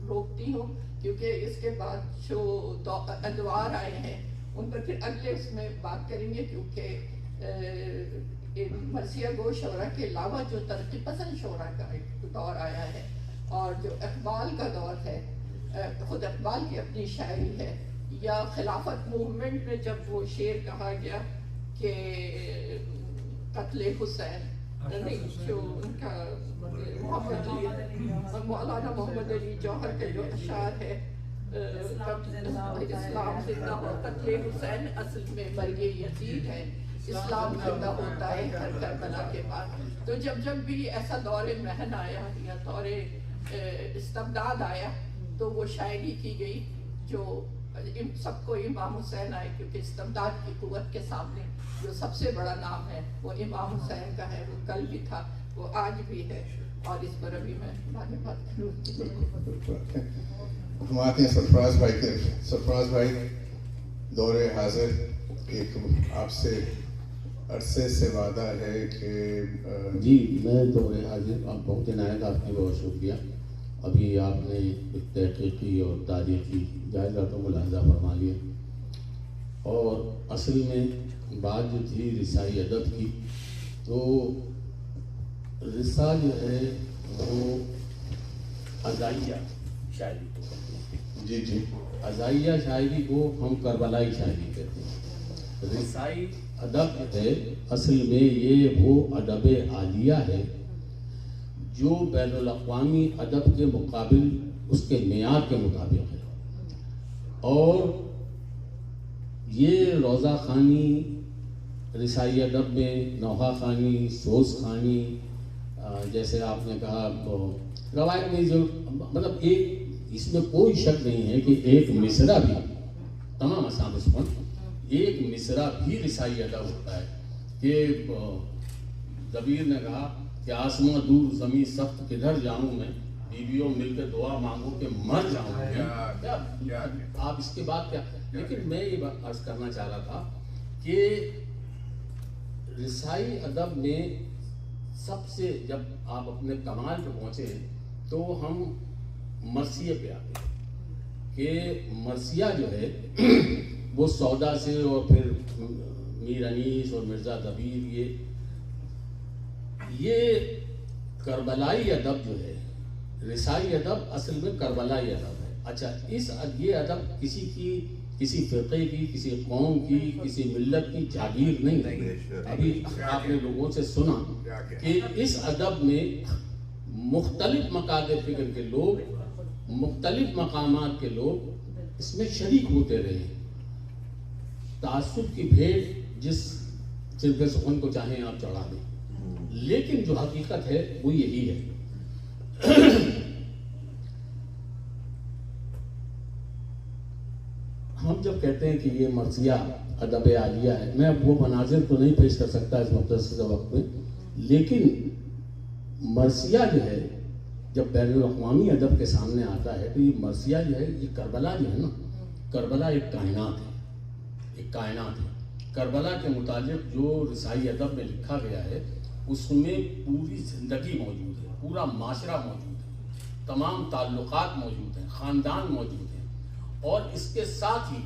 روکتی ہوں، کیونکہ اس کے بعد جو ادوار آئے ہیں ان پر پھر اگلے اس میں بات کریں گے، کیونکہ مرثیہ گو شعراء کے علاوہ جو ترقی پسند شعراء کا ایک دور آیا ہے، اور جو اقبال کا دور ہے، خود اقبال کی اپنی شاعری ہے، یا خلافت موومنٹ میں جب وہ شعر کہا گیا کہ قتل حسین، جو ان کا مولانا محمد علی جوہر کے جو اشعار ہے، اسلام زندہ ہو. قتل حسین اصل میں مرگ یزید ہے. اسلام زندہ ہوتا ہے ہر کربلا کے بعد. تو جب بھی ایسا دور محن آیا یا دور استبداد آیا تو وہ شاعری کی گئی جو سب کو امام حسین آئے, کیونکہ استبداد کی قوت کے سامنے جو سب سے بڑا نام ہے وہ امام حسین کا ہے. وہ کل بھی تھا, وہ آج بھی ہے, اور اس پر ابھی میں بعد میں بات کروں. ہم آتے ہیں سرفراز بھائی کے. سرفراز بھائی دور حاضر ایک آپ سے عرصے سے وعدہ ہے کہ جی میں دور حاضر آپ بہت عنایت, آپ کی بہت شکریہ. ابھی آپ نے ایک تحقیقی اور تاریخی جائزہ تو ملاحظہ فرما لیا, اور اصل میں بات جو تھی رسائی ادب کی, تو رسا جو ہے وہ ازائیہ شاعری کو کہتے ہیں. جی جی ازائیہ شاعری کو ہم کربلائی شاعری کہتے ہیں. رسائی ادب ہے اصل میں یہ وہ ادب عالیہ ہے جو بین الاقوامی ادب کے مقابل اس کے معیار کے مطابق ہے. اور یہ روضہ خوانی, رسائی ادب میں نوحہ خوانی, سوز خوانی, جیسے آپ نے کہا روایت میں جو مطلب ایک اس میں کوئی شک نہیں ہے کہ ایک مصرع بھی تمام اسامس پر ایک مصرع بھی رسائی ادب ہوتا ہے. کہ ضبیر نے کہا کہ آسماں دور زمین سخت کدھر جاؤں میں, بیویوں مل کے دعا مانگو کہ مر جاؤں میں. آپ اس کے بعد کیا, لیکن میں یہ عرض کرنا چاہ رہا تھا کہ رسائی ادب میں سب سے جب آپ اپنے کمال پہ پہنچے تو ہم مرثیے پہ آتے ہیں کہ مرثیہ جو ہے وہ سودا سے اور پھر میر انیس اور مرزا دبیر, یہ کربلائی ادب جو ہے, رسائی ادب اصل میں کربلائی ادب ہے. اچھا یہ ادب کسی فرقے کی, کسی قوم کی, کسی ملت کی جاگیر نہیں ہے. ابھی آپ نے لوگوں سے سنا کہ اس ادب میں مختلف مقاصد فکر کے لوگ, مختلف مقامات کے لوگ اس میں شریک ہوتے رہے. تعصب کی بھیڑ جس صرف سخن کو چاہیں آپ چڑھا دیں, لیکن جو حقیقت ہے وہ یہی ہے. ہم جب کہتے ہیں کہ یہ مرثیہ ادب عالیہ ہے, میں وہ مناظر تو نہیں پیش کر سکتا اس مختصر وقت میں, لیکن مرثیہ جو ہے جب بین الاقوامی ادب کے سامنے آتا ہے تو یہ مرثیہ جو ہے, یہ کربلا جو ہے نا, کربلا ایک کائنات ہے, ایک کائنات ہے. کربلا کے متعلق جو رسائی ادب میں لکھا گیا ہے اس میں پوری زندگی موجود ہے, پورا معاشرہ موجود ہے, تمام تعلقات موجود ہیں, خاندان موجود ہیں, اور اس کے ساتھ ہی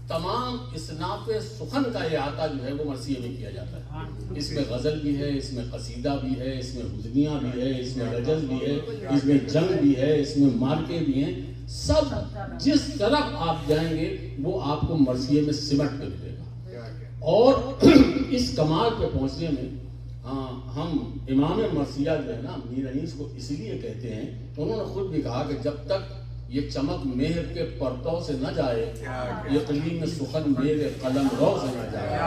تمام اصناف سخن کا احاطہ جو ہے وہ مرثیے میں کیا جاتا ہے. اس میں غزل بھی ہے, اس میں قصیدہ بھی ہے, اس میں حزنیہ بھی ہے, اس میں رجز بھی ہے, اس میں جنگ بھی ہے, اس میں مارکے بھی ہیں. سب جس طرف آپ جائیں گے وہ آپ کو مرثیے میں سمٹ کے ملے گا. اور اس کمال پہ پہنچنے میں ہم امام مرثیہ جو ہے نا, میر انیس کو اس لیے کہتے ہیں, انہوں نے خود بھی کہا کہ جب تک یہ چمک مہر کے پرتو سے نہ جائے, اقلیم سخن میرے قلم رو سے نہ جائے.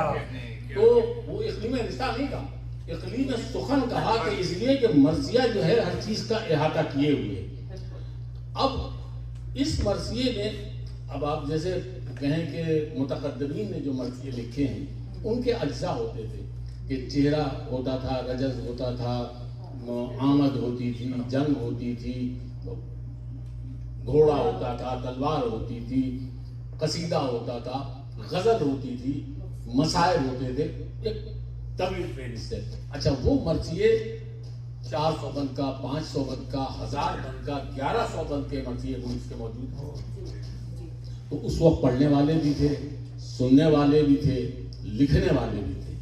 تو وہ اقلیم رشتہ نہیں کہا, اقلیم سخن کہا کہ اس لیے کہ مرثیہ جو ہے ہر چیز کا احاطہ کیے ہوئے. اب اس مرثیے میں اب آپ جیسے کہیں کہ متقدمین نے جو مرثیے لکھے ہیں ان کے اجزاء ہوتے تھے کہ چہرہ ہوتا تھا, رجز ہوتا تھا, آمد ہوتی تھی, جنگ ہوتی تھی, گھوڑا ہوتا تھا, تلوار ہوتی تھی, قصیدہ ہوتا تھا, غزل ہوتی تھی, مسائل ہوتے تھے, ایک طویل فہرست ہے. اچھا وہ مرثیے 400 بند کا, 500 بند کا, 1000 بند کا, 1100 بند کے مرثیے اس کے موجود ہیں. تو اس وقت پڑھنے والے بھی تھے, سننے والے بھی تھے, لکھنے والے بھی تھے.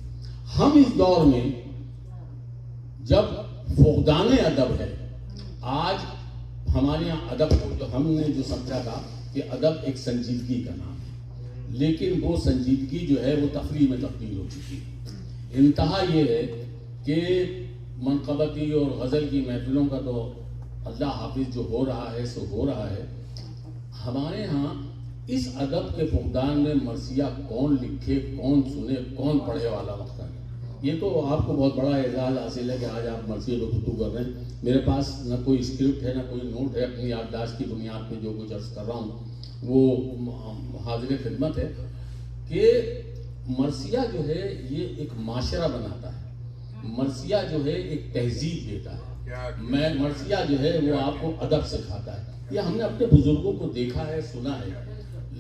ہم اس دور میں جب فقدان ادب ہے, آج ہمارے یہاں ادب کو جو ہم نے جو سمجھا تھا کہ ادب ایک سنجیدگی کا نام ہے, لیکن وہ سنجیدگی جو ہے وہ تفریح میں تبدیل ہو چکی ہے. انتہا یہ ہے کہ منقبتی اور غزل کی محفلوں کا تو اللہ حافظ جو ہو رہا ہے سو ہو رہا ہے. ہمارے ہاں اس ادب کے فقدان میں مرثیہ کون لکھے، کون سنے، کون پڑھے والا وقت ہے. یہ تو آپ کو بہت بڑا اعزاز حاصل ہے کہ آج آپ مرثیے پہ گفتگو کر رہے ہیں. میرے پاس نہ کوئی اسکرپٹ ہے، نہ کوئی نوٹ ہے، اپنی یادداشت کی بنیاد پہ جو کچھ عرض کر رہا ہوں وہ حاضر خدمت ہے کہ مرثیہ جو ہے یہ ایک معاشرہ بناتا ہے، مرثیہ جو ہے ایک تہذیب دیتا ہے، مرثیہ جو ہے وہ آپ کو ادب سکھاتا ہے. یہ ہم نے اپنے بزرگوں کو دیکھا ہے، سنا ہے.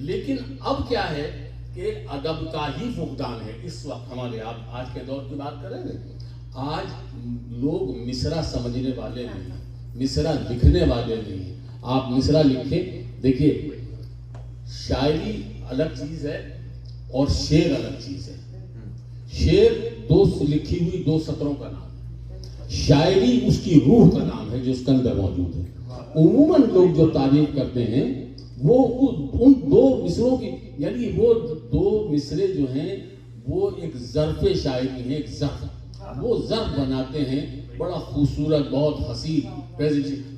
لیکن اب کیا ہے کہ ادب کا ہی فقدان ہے اس وقت ہمارے. آپ آج کے دور کی بات کریں گے، آج لوگ مصرع سمجھنے والے نہیں، مصرع لکھنے والے نہیں. آپ مصرع لکھیں، دیکھیے شاعری الگ چیز ہے اور شعر الگ چیز ہے. شعر لکھی ہوئی 2 سطروں کا نام ہے، شاعری اس کی روح کا نام ہے جو اس کے اندر موجود ہے. عموماً لوگ جو تعریف کرتے ہیں وہ ان 2 مصروں کی، یعنی وہ 2 مصرے جو ہیں وہ ایک ظرف شاعری ہیں، ایک ظرف، وہ ظرف بناتے ہیں بڑا خوبصورت، بہت حسین،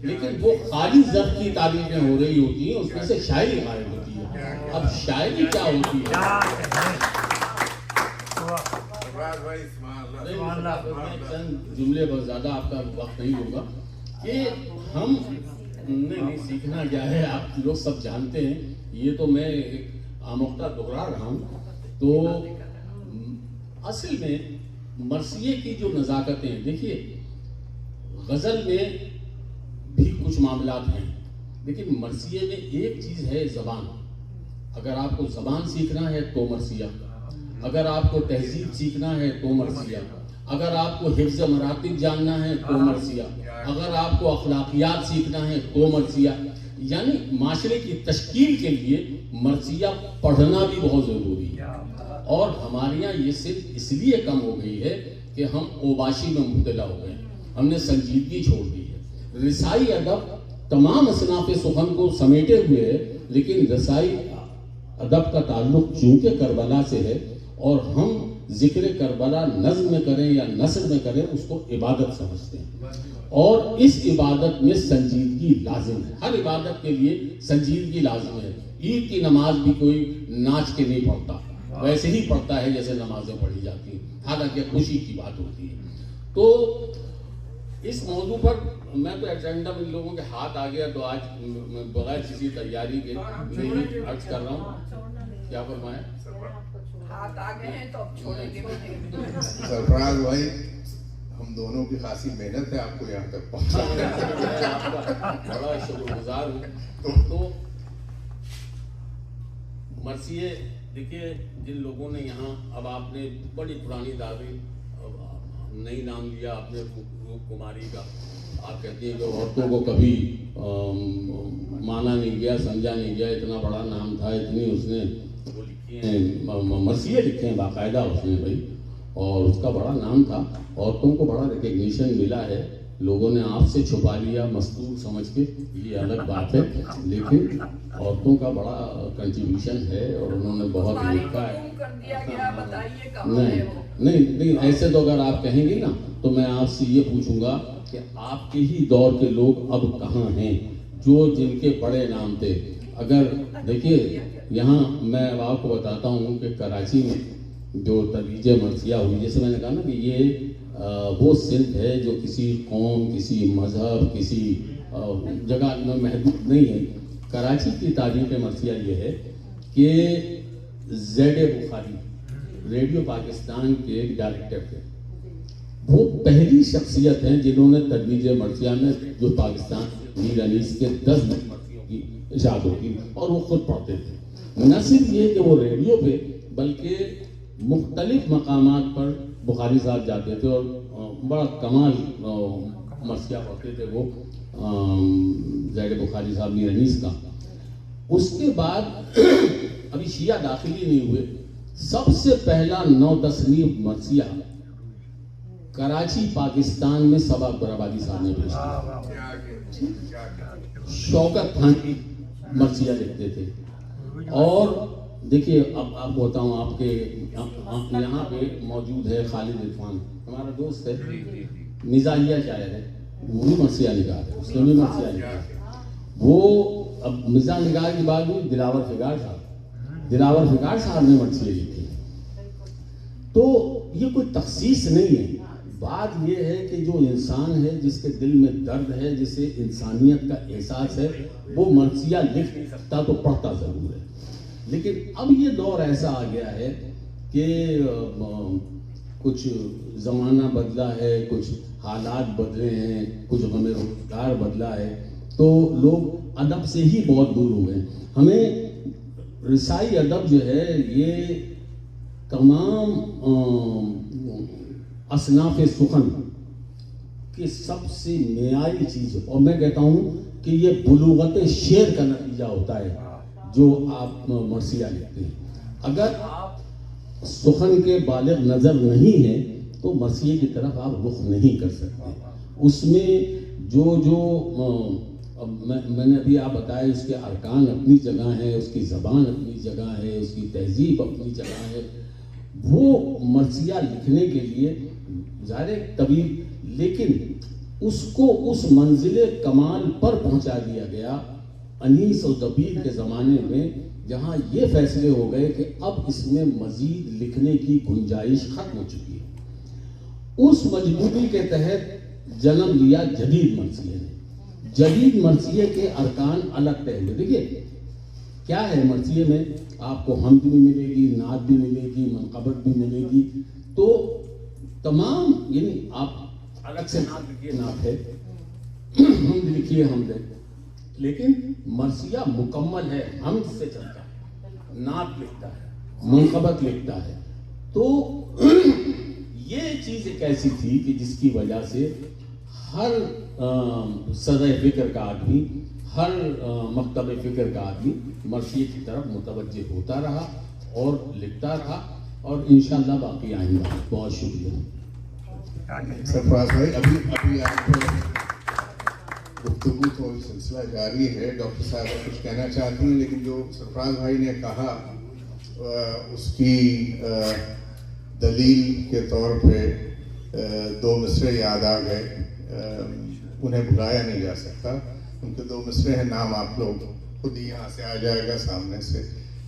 لیکن وہ خالی ظرف کی تعریفیں ہو رہی ہوتی ہیں، اس میں سے شاعری غائب ہوتی ہے. اب شاعری کیا ہوتی ہے؟ چند جملے بہت زیادہ آپ کا وقت نہیں ہوگا کہ ہم نہیں سیکھنا کیا ہے، آپ لوگ سب جانتے ہیں. یہ تو میں ایک آموختہ دہرا رہا ہوں. تو اصل میں مرثیے کی جو نزاکتیں، دیکھیے غزل میں بھی کچھ معاملات ہیں، لیکن مرثیے میں ایک چیز ہے زبان. اگر آپ کو زبان سیکھنا ہے تو مرثیہ، اگر آپ کو تہذیب سیکھنا ہے تو مرثیہ، اگر آپ کو حفظ مراتب جاننا ہے تو مرثیہ، اگر آپ کو اخلاقیات سیکھنا ہے تو مرثیہ. یعنی معاشرے کی تشکیل کے لیے مرثیہ پڑھنا بھی بہت ضروری ہے. اور ہمارے یہاں یہ صرف اس لیے کم ہو گئی ہے کہ ہم اوباشی میں مبتلا ہو گئے، ہم نے سنجیدگی چھوڑ دی ہے. رسائی ادب تمام اصناف سخن کو سمیٹے ہوئے ہے، لیکن رسائی ادب کا تعلق چونکہ کربلا سے ہے، اور ہم ذکر کربلا نظم میں کریں یا نثر میں کریں اس کو عبادت سمجھتے ہیں. اور اس عبادت میں سنجیدگی لازم ہے. ہر عبادت کے لیے سنجیدگی لازم ہے. عید کی نماز بھی کوئی ناچ کے نہیں پڑھتا، ویسے ہی پڑھتا ہے جیسے نمازیں پڑھی جاتی ہیں، حالانکہ خوشی کی بات ہوتی ہے. تو اس موضوع پر میں تو ایٹینڈم ان لوگوں کے ہاتھ آ گیا تو آج بغیر کسی تیاری کے میں عرض کر رہا ہوں. کیا فرمائیں؟ ہاتھ آ گئے ہیں تو اب چھوڑیں گے. سرفراز بھائی، ہم دونوں کی خاصی محنت ہے آپ کو یہاں تک پہنچانے. بڑا شکر گزار ہوں. تو مرثیے دیکھیے، جن لوگوں نے یہاں، اب آپ نے بڑی پرانی دعوی نئی نام لیا آپ نے روپ کماری کا. آپ کہتے ہیں کہ عورتوں کو کبھی مانا نہیں گیا، سمجھا نہیں گیا. اتنا بڑا نام تھا، اتنی اس نے وہ لکھی ہیں، مرثیے لکھے ہیں باقاعدہ اس نے بھائی، اور اس کا بڑا نام تھا. عورتوں کو بڑا ریکگنیشن ملا ہے. لوگوں نے آپ سے چھپا لیا مستور سمجھ کے، یہ الگ بات ہے، لیکن عورتوں کا بڑا کنٹریبیوشن ہے اور انہوں نے بہت لکھا ہے. نہیں ایسے تو اگر آپ کہیں گے نا تو میں آپ سے یہ پوچھوں گا کہ آپ کے ہی دور کے لوگ اب کہاں ہیں جو جن کے بڑے نام تھے. اگر دیکھیے یہاں میں آپ کو بتاتا ہوں کہ کراچی میں جو ترویج مرثیہ ہوئی، جیسے میں نے کہا نا کہ یہ وہ صنف ہے جو کسی قوم، کسی مذہب، کسی جگہ میں محدود نہیں ہے. کراچی کی تاریخ مرثیہ یہ ہے کہ زید بخاری ریڈیو پاکستان کے ڈائریکٹر تھے. وہ پہلی شخصیت ہیں جنہوں نے ترویج مرثیہ میں جو پاکستان میر انیس کے 10 مرثیوں کی اشاعت ہوتی اور وہ خود پڑھتے تھے. نہ صرف یہ کہ وہ ریڈیو پہ بلکہ مختلف مقامات پر بخاری صاحب جاتے تھے اور بڑا کمال مرثیہ پڑھتے تھے وہ زید بخاری صاحب میر انیس کا. اس کے بعد ابھی شیعہ داخلی نہیں ہوئے، سب سے پہلا 9 تصنیف مرثیہ کراچی پاکستان میں سبا اکبر آبادی صاحب نے پیش کیا. شوکت خان کی مرثیہ لکھتے تھے. اور دیکھیے اب آپ کو بتاؤں، آپ کے یہاں پہ موجود ہے خالد عرفان، ہمارا دوست ہے، مزاحیہ شاعر ہے، وہ بھی مرثیہ لکھا ہے، اس نے بھی مرثیہ لکھا ہے. وہ اب مرزا نگار کی بات ہوئی، دلاور فگار صاحب نے مرثیے لکھی. تو یہ کوئی تخصیص نہیں ہے. بات یہ ہے کہ جو انسان ہے، جس کے دل میں درد ہے، جسے انسانیت کا احساس ہے، وہ مرثیہ لکھ نہیں سکتا تو پڑھتا ضرور ہے. لیکن اب یہ دور ایسا آ گیا ہے کہ کچھ زمانہ بدلا ہے، کچھ حالات بدلے ہیں، کچھ ہمیں روزگار بدلا ہے، تو لوگ ادب سے ہی بہت دور ہوئے ہیں. ہمیں رسائی ادب جو ہے یہ تمام اصناف سخن کی سب سے معیاری چیز ہے. اور میں کہتا ہوں کہ یہ بلوغت شعر کا نتیجہ ہوتا ہے جو آپ مرثیہ لکھتے ہیں. اگر آپ سخن کے بالغ نظر نہیں ہیں تو مرثیے کی طرف آپ رخ نہیں کر سکتے. اس میں جو میں نے ابھی آپ بتایا، اس کے ارکان اپنی جگہ ہیں، اس کی زبان اپنی جگہ ہے، اس کی تہذیب اپنی جگہ ہے. وہ مرثیہ لکھنے کے لیے ظاہر طویل، لیکن اس کو اس منزل کمال پر پہنچا دیا گیا انیس و دبیر کے زمانے میں، جہاں یہ فیصلے ہو گئے کہ اب اس میں مزید لکھنے کی گنجائش ختم ہو چکی ہے. اس مجبوری کے تحت جنم لیا جدید مرثیے نے. جدید مرثیے کے ارکان الگ طے ہوئے. دیکھیے کیا ہے مرثیے میں، آپ کو حمد بھی ملے گی، نعت بھی ملے گی، منقبت بھی ملے گی. تو تمام، یعنی آپ الگ سے نعت لکھیے، نعت ہے، حمد لکھیے، حمد ہے. لیکن مرثیہ مکمل ہے، حمد سے چلتا ہے، نعت لکھتا ہے، منقبت لکھتا ہے. تو یہ چیز ایک ایسی تھی کہ جس کی وجہ سے ہر سطح فکر کا آدمی، ہر مکتب فکر کا آدمی مرثیے کی طرف متوجہ ہوتا رہا اور لکھتا رہا، اور انشاءاللہ باقی آئیں گا. بہت شکریہ. سرفراز بھائی، ابھی آپ گفتگو تو سلسلہ جاری ہے. ڈاکٹر صاحب کچھ کہنا چاہتی ہیں، لیکن جو سرفراز بھائی نے کہا اس کی دلیل کے طور پہ دو مصرے یاد آ گئے. انہیں بھلایا نہیں جا سکتا. ان کے دو مصرے ہیں، نام آپ لوگ خود ہی یہاں سے آ جائے گا سامنے سے.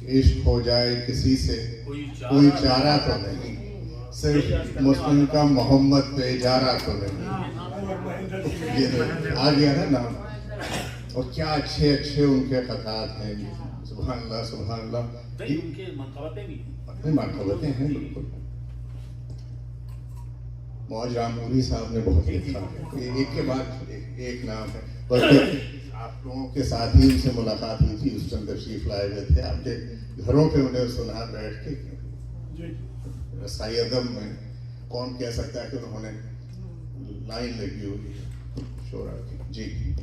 عشق ہو جائے کسی سے کوئی چارہ تو نہیں، صرف مسلم کا محمد پہ اجارہ تو نہیں. یہ آ گیا نا نام. اور کیا اچھے اچھے ان کے خطات ہیں. سبحان اللہ سبحان اللہ. ان کے منقبتیں بھی منقبتیں ہیں. بالکل. موج رامپوری صاحب نے بہت لکھا ہے. ایک کے بعد ایک نام ہے. بلکہ آپ لوگوں کے ساتھ ہی ان سے ملاقات ہوئی تھی، اس ٹائم تشریف لائے ہوئے تھے. آپ کے گھروں پہ انہیں سنا بیٹھ کے. رسائی ادب میں کون کہہ سکتا ہے کہ انہوں نے لائن لگی ہوئی شعرا کی. جی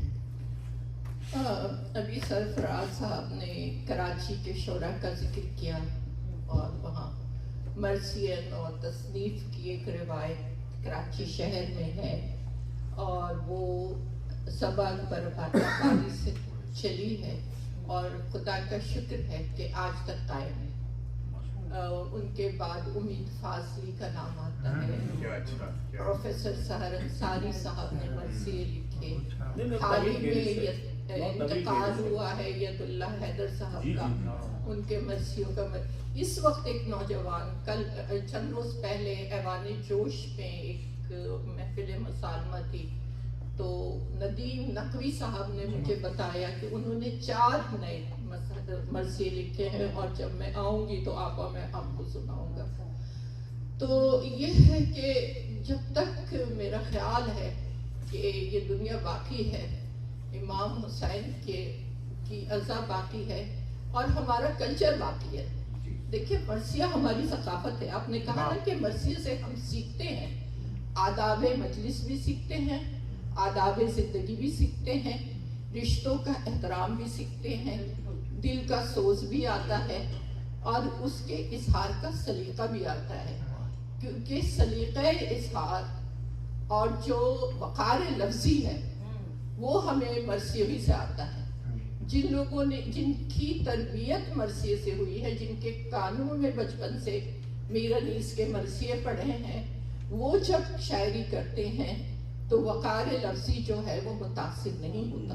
ابھی سرفراز صاحب نے کراچی کے شعرا کا ذکر کیا، اور وہاں مرثیہ اور تصنیف کی ایک روایت کراچی شہر میں ہے، اور وہ سبا اکبر پاٹھک سے چلی ہے، اور خدا کا شکر ہے کہ آج تک قائم ہے. ان کے بعد امید فاضلی کا نام آتا ہے. پروفیسر سحر انصاری صاحب نے مرثیے لکھے. حال ہی میں انتقال ہوا ہے ید اللہ حیدر صاحب کا، ان کے مرثیوں کا. اس وقت ایک نوجوان، کل چند روز پہلے ایوان جوش میں ایک محفل مصالمہ تھی، تو ندیم نقوی صاحب نے مجھے بتایا کہ انہوں نے 4 نئے مرثیے لکھے ہیں، اور جب میں آؤں گی تو میں آپ کو سناؤں گا. تو یہ ہے کہ جب تک میرا خیال ہے کہ یہ دنیا باقی ہے، امام حسین کی عزا باقی ہے، اور ہمارا کلچر باقی ہے. دیکھیں مرثیہ ہماری ثقافت ہے. آپ نے کہا نا کہ مرثیے سے ہم سیکھتے ہیں، آداب مجلس بھی سیکھتے ہیں، آداب زندگی بھی سیکھتے ہیں، رشتوں کا احترام بھی سیکھتے ہیں، دل کا سوز بھی آتا ہے، اور اس کے اظہار کا سلیقہ بھی آتا ہے. کیونکہ سلیقہ اظہار اور جو وقار لفظی ہے وہ ہمیں مرثیے سے آتا ہے. جن لوگوں نے، جن کی تربیت مرثیے سے ہوئی ہے، جن کے کانوں میں بچپن سے میر انیس کے مرثیے پڑھے ہیں، وہ جب شاعری کرتے ہیں تو وقار لفظی جو ہے وہ متاثر نہیں ہوتا.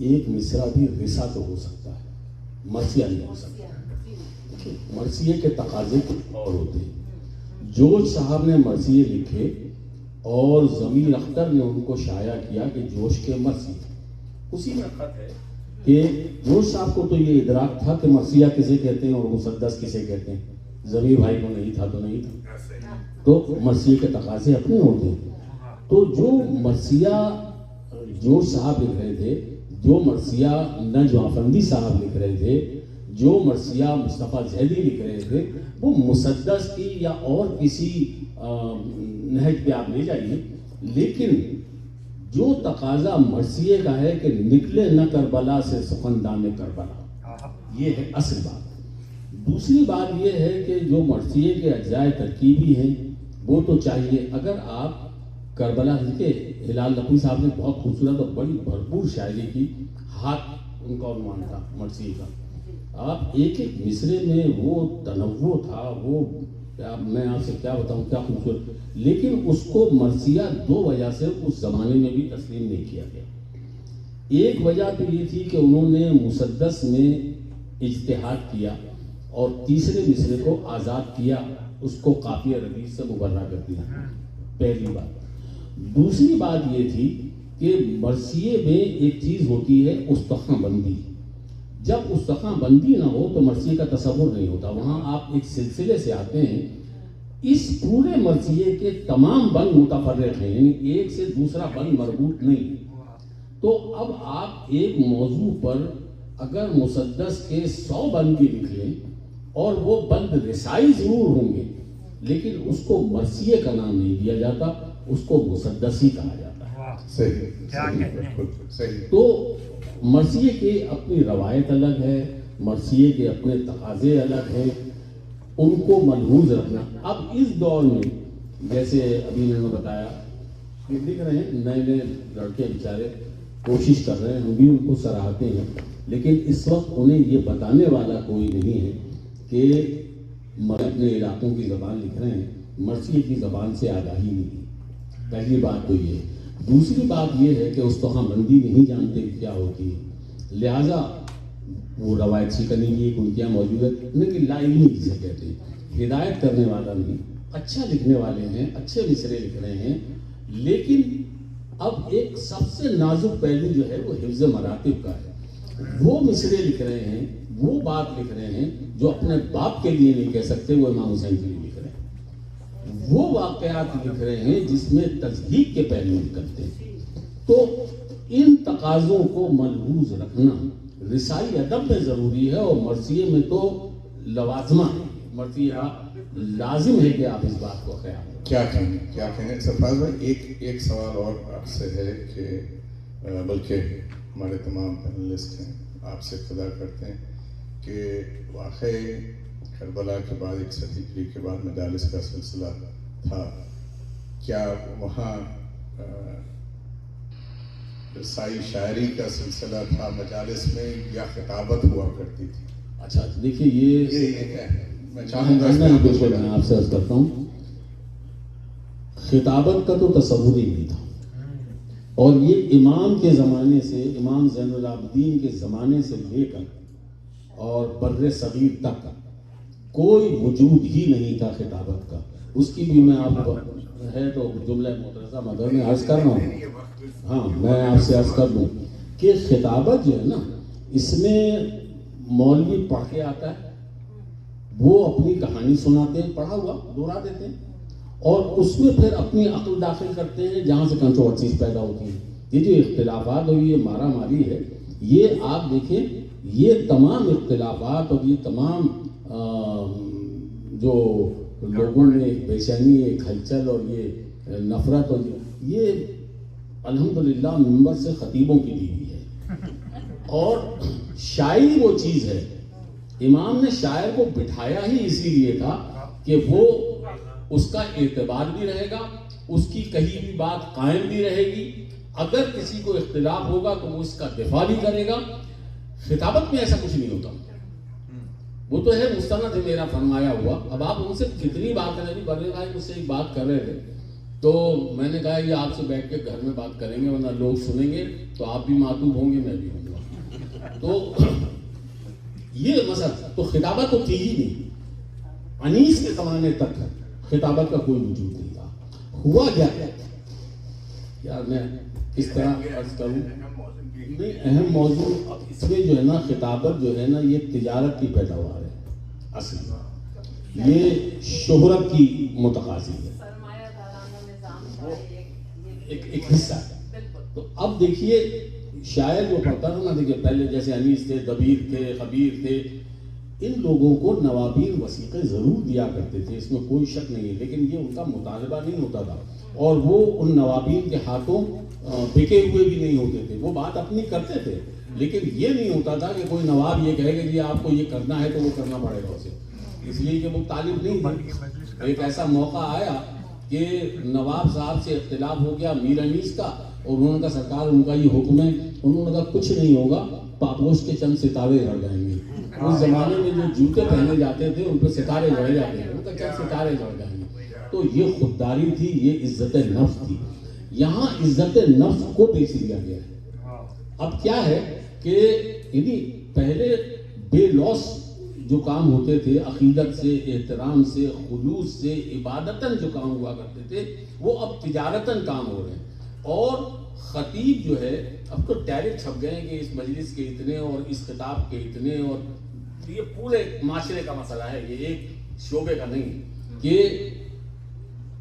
ایک مصرع بھی رسا تو ہو سکتا ہے، مرثیہ نہیں ہو سکتا۔ مرثیے کے تقاضے کچھ اور ہوتے ہیں۔ جوش صاحب نے مرثیے لکھے اور ضمیر اختر نے ان کو شائع کیا کہ جوش کے مرثیے، اسی میں خط ہے کہ جوش صاحب کو تو یہ ادراک تھا کہ مرثیہ کسے کہتے ہیں اور مسدس کسے کہتے ہیں، ضمیر بھائی کو نہیں تھا تو نہیں تھا، تو مرثیے کے تقاضے اپنے ہوتے ہیں۔ تو جو مرثیہ جوش صاحب لکھ رہے تھے، جو مرثیہ نجم افندی صاحب لکھ رہے تھے، جو مرثیہ مصطفیٰ زیدی لکھ رہے تھے، وہ مسدس کی یا اور کسی نہج پہ آپ لے جائیے، لیکن جو تقاضا مرثیے کا ہے کہ نکلے نہ کربلا سے سخندان کربلا، یہ ہے اصل بات۔ دوسری بات یہ ہے کہ جو مرثیے کے اجزاء ترکیبی ہیں وہ تو چاہیے۔ اگر آپ کربلا کے ہلال نقوی صاحب نے بہت خوبصورت اور بڑی بھرپور شاعری کی، ہاتھ ان کا عنوان تھا مرثیے کا، آپ ایک ایک مصرے میں وہ تنوع تھا، وہ میں آپ سے کیا بتاؤں کیا خوبصورت، لیکن اس کو مرثیہ دو وجہ سے اس زمانے میں بھی تسلیم نہیں کیا گیا۔ ایک وجہ تو یہ تھی کہ انہوں نے مسدس میں اجتہاد کیا اور تیسرے مصرے کو آزاد کیا، اس کو قافیہ ردیف سے مبرہ کر دیا، پہلی بات۔ دوسری بات یہ تھی کہ مرثیے میں ایک چیز ہوتی ہے استخاں بندی، جب استخاں بندی نہ ہو تو مرثیے کا تصور نہیں ہوتا۔ وہاں آپ ایک سلسلے سے آتے ہیں، اس پورے مرثیے کے تمام بند متفرق ہیں، یعنی ایک سے دوسرا بند مربوط نہیں۔ تو اب آپ ایک موضوع پر اگر مسدس کے 100 بند بھی لکھ لیں اور وہ بند رسائی ضرور ہوں گے، لیکن اس کو مرثیے کا نام نہیں دیا جاتا، اس کو مسدس ہی کہا جاتا ہے۔ صحیح۔ تو مرثیے کے اپنی روایت الگ ہے، مرثیے کے اپنے تقاضے الگ ہیں، ان کو ملحوظ رکھنا۔ اب اس دور میں جیسے ابھی میں نے بتایا کہ لکھ رہے ہیں نئے نئے لڑکے بیچارے کوشش کر رہے ہیں، ہم بھی ان کو سراہتے ہیں، لیکن اس وقت انہیں یہ بتانے والا کوئی نہیں ہے کہ اپنے علاقوں کی زبان لکھ رہے ہیں، مرثیے کی زبان سے آگاہی نہیں۔ پہلی بات تو یہ ہے۔ دوسری بات یہ ہے کہ استخاں بندی نہیں جانتے کیا ہوتی ہے، لہٰذا وہ روایت شکنی کی ایک ان کے یہاں موجود ہے، لیکن لا علمی جسے کہتے ہیں، ہدایت کرنے والا نہیں، اچھا لکھنے والے ہیں، اچھے مصرے لکھ رہے ہیں، لیکن اب ایک سب سے نازک پہلو جو ہے وہ حفظ مراتب کا ہے۔ وہ مصرے لکھ رہے ہیں، وہ بات لکھ رہے ہیں جو اپنے باپ کے لیے نہیں کہہ سکتے، وہ امام حسین کے لیے لکھ رہے ہیں، وہ واقعات لکھ رہے ہیں جس میں تضحیق کے پہلو نکلتے ہیں۔ تو ان تقاضوں کو ملحوظ رکھنا رسائی ادب میں ضروری ہے، اور مرثیے میں تو لوازمہ ہے، مرثیہ لازم ہے کہ آپ اس بات کو خیال رکھیں۔ کیا کہیں سرفراز بھائی، ایک سوال اور آپ سے ہے کہ بلکہ ہمارے تمام پینلسٹ ہیں آپ سے خدا کرتے ہیں کہ واقعی کربلا کے بعد 61 ہجری کے بعد مجالس کا سلسلہ تھا، کیا وہاں رسائی شاعری کا سلسلہ تھا مجالس میں یا خطابت ہوا کرتی تھی؟ اچھا دیکھیے یہ کیا ہے میں چاہوں گا بالکل میں آپ سے عرض کرتا ہوں، خطابت کا تو تصور ہی نہیں تھا، اور یہ امام کے زمانے سے، امام زین العابدین کے زمانے سے لے کر اور بر صغیر تک کوئی وجود ہی نہیں تھا خطابت کا۔ اس کی بھی میں آپ کو ہے تو جملہ مدرسہ مگر میں عرض کر رہا ہوں، ہاں میں آپ سے عرض کر دوں کہ خطابت جو ہے نا، اس میں مولوی پڑھ کے آتا ہے، وہ اپنی کہانی سناتے ہیں، پڑھا ہوا دہرا دیتے ہیں، اور اس میں پھر اپنی عقل داخل کرتے ہیں جہاں سے کنٹروورسیز پیدا ہوتی ہیں۔ یہ جو اختلافات اور یہ مارا ماری ہے، یہ آپ دیکھیں، یہ تمام اختلافات اور یہ تمام جو لوگوں میں بے چینی، ایک ہلچل اور یہ نفرت، اور یہ الحمدللہ ممبر سے خطیبوں کی دی ہوئی ہے۔ اور شاعری وہ چیز ہے، امام نے شاعر کو بٹھایا ہی اسی لیے تھا کہ وہ اس کا اعتبار بھی رہے گا، اس کی کہی بھی بات قائم بھی رہے گی، اگر کسی کو اختلاف ہوگا تو وہ اس کا دفاع بھی کرے گا۔ خطابت میں ایسا کچھ نہیں ہوتا، وہ تو ہے مستند ہے میرا فرمایا ہوا۔ اب آپ ان سے کتنی بات کریں، برے بھائی مجھ سے ایک بات کر رہے تھے تو میں نے کہا یہ آپ سے بیٹھ کے گھر میں بات کریں گے ورنہ لوگ سنیں گے تو آپ بھی معطوب ہوں گے میں بھی ہوں گا. تو یہ مسئلہ تو خطابت تو تھی ہی نہیں. انیس کے زمانے تک خطابت کا کوئی وجود نہیں تھا. ہوا کیا یار میں کس طرح عرض کروں. نہیں اہم موضوع اس میں جو ہے نا خطابت جو ہے نا یہ تجارت کی پیداوار ہے اصل میں. یہ شہرت کی متقاضی ہے, ایک حصہ ہے. تو اب دیکھیے شاعر جو پڑھتا تھا نا, دیکھیے پہلے جیسے انیس تھے, دبیر تھے, خبیر تھے, ان لوگوں کو نوابین وثیقے ضرور دیا کرتے تھے, اس میں کوئی شک نہیں ہے, لیکن یہ ان کا مطالبہ نہیں ہوتا تھا اور وہ ان نوابین کے ہاتھوں بکے ہوئے بھی نہیں ہوتے تھے. وہ بات اپنی کرتے تھے لیکن یہ نہیں ہوتا تھا کہ کوئی نواب یہ کہے کہ جی آپ کو یہ کرنا ہے تو وہ کرنا پڑے گا اسے, اس لیے کہ وہ طالب نہیں تھے. ایک ایسا موقع آیا کہ نواب صاحب سے اختلاف ہو گیا میر انیس کا, اور انہوں نے کہا سرکار ان کا یہ حکم ہے. انہوں نے کہا کچھ نہیں ہوگا, پاپوش کے چند ستارے جڑ جائیں گے. اس زمانے میں جو جوتے پہنے جاتے تھے ان پہ ستارے جڑے جاتے تھے, ان کا چند ستارے جڑ جائیں گے. تو یہ خودداری تھی, یہ عزت نفس تھی. یہاں عزت نفس کو بیچ دیا گیا ہے. اب کیا ہے کہ یعنی پہلے بے لوث جو کام ہوتے تھے, عقیدت سے, احترام سے, خلوص سے, عبادتاً جو کام ہوا کرتے تھے, وہ اب تجارتاً کام ہو رہے ہیں. اور خطیب جو ہے اب تو ڈائریکٹ چھپ گئے ہیں کہ اس مجلس کے اتنے اور اس خطاب کے اتنے, اور یہ پورے معاشرے کا مسئلہ ہے, یہ ایک شعبے کا نہیں کہ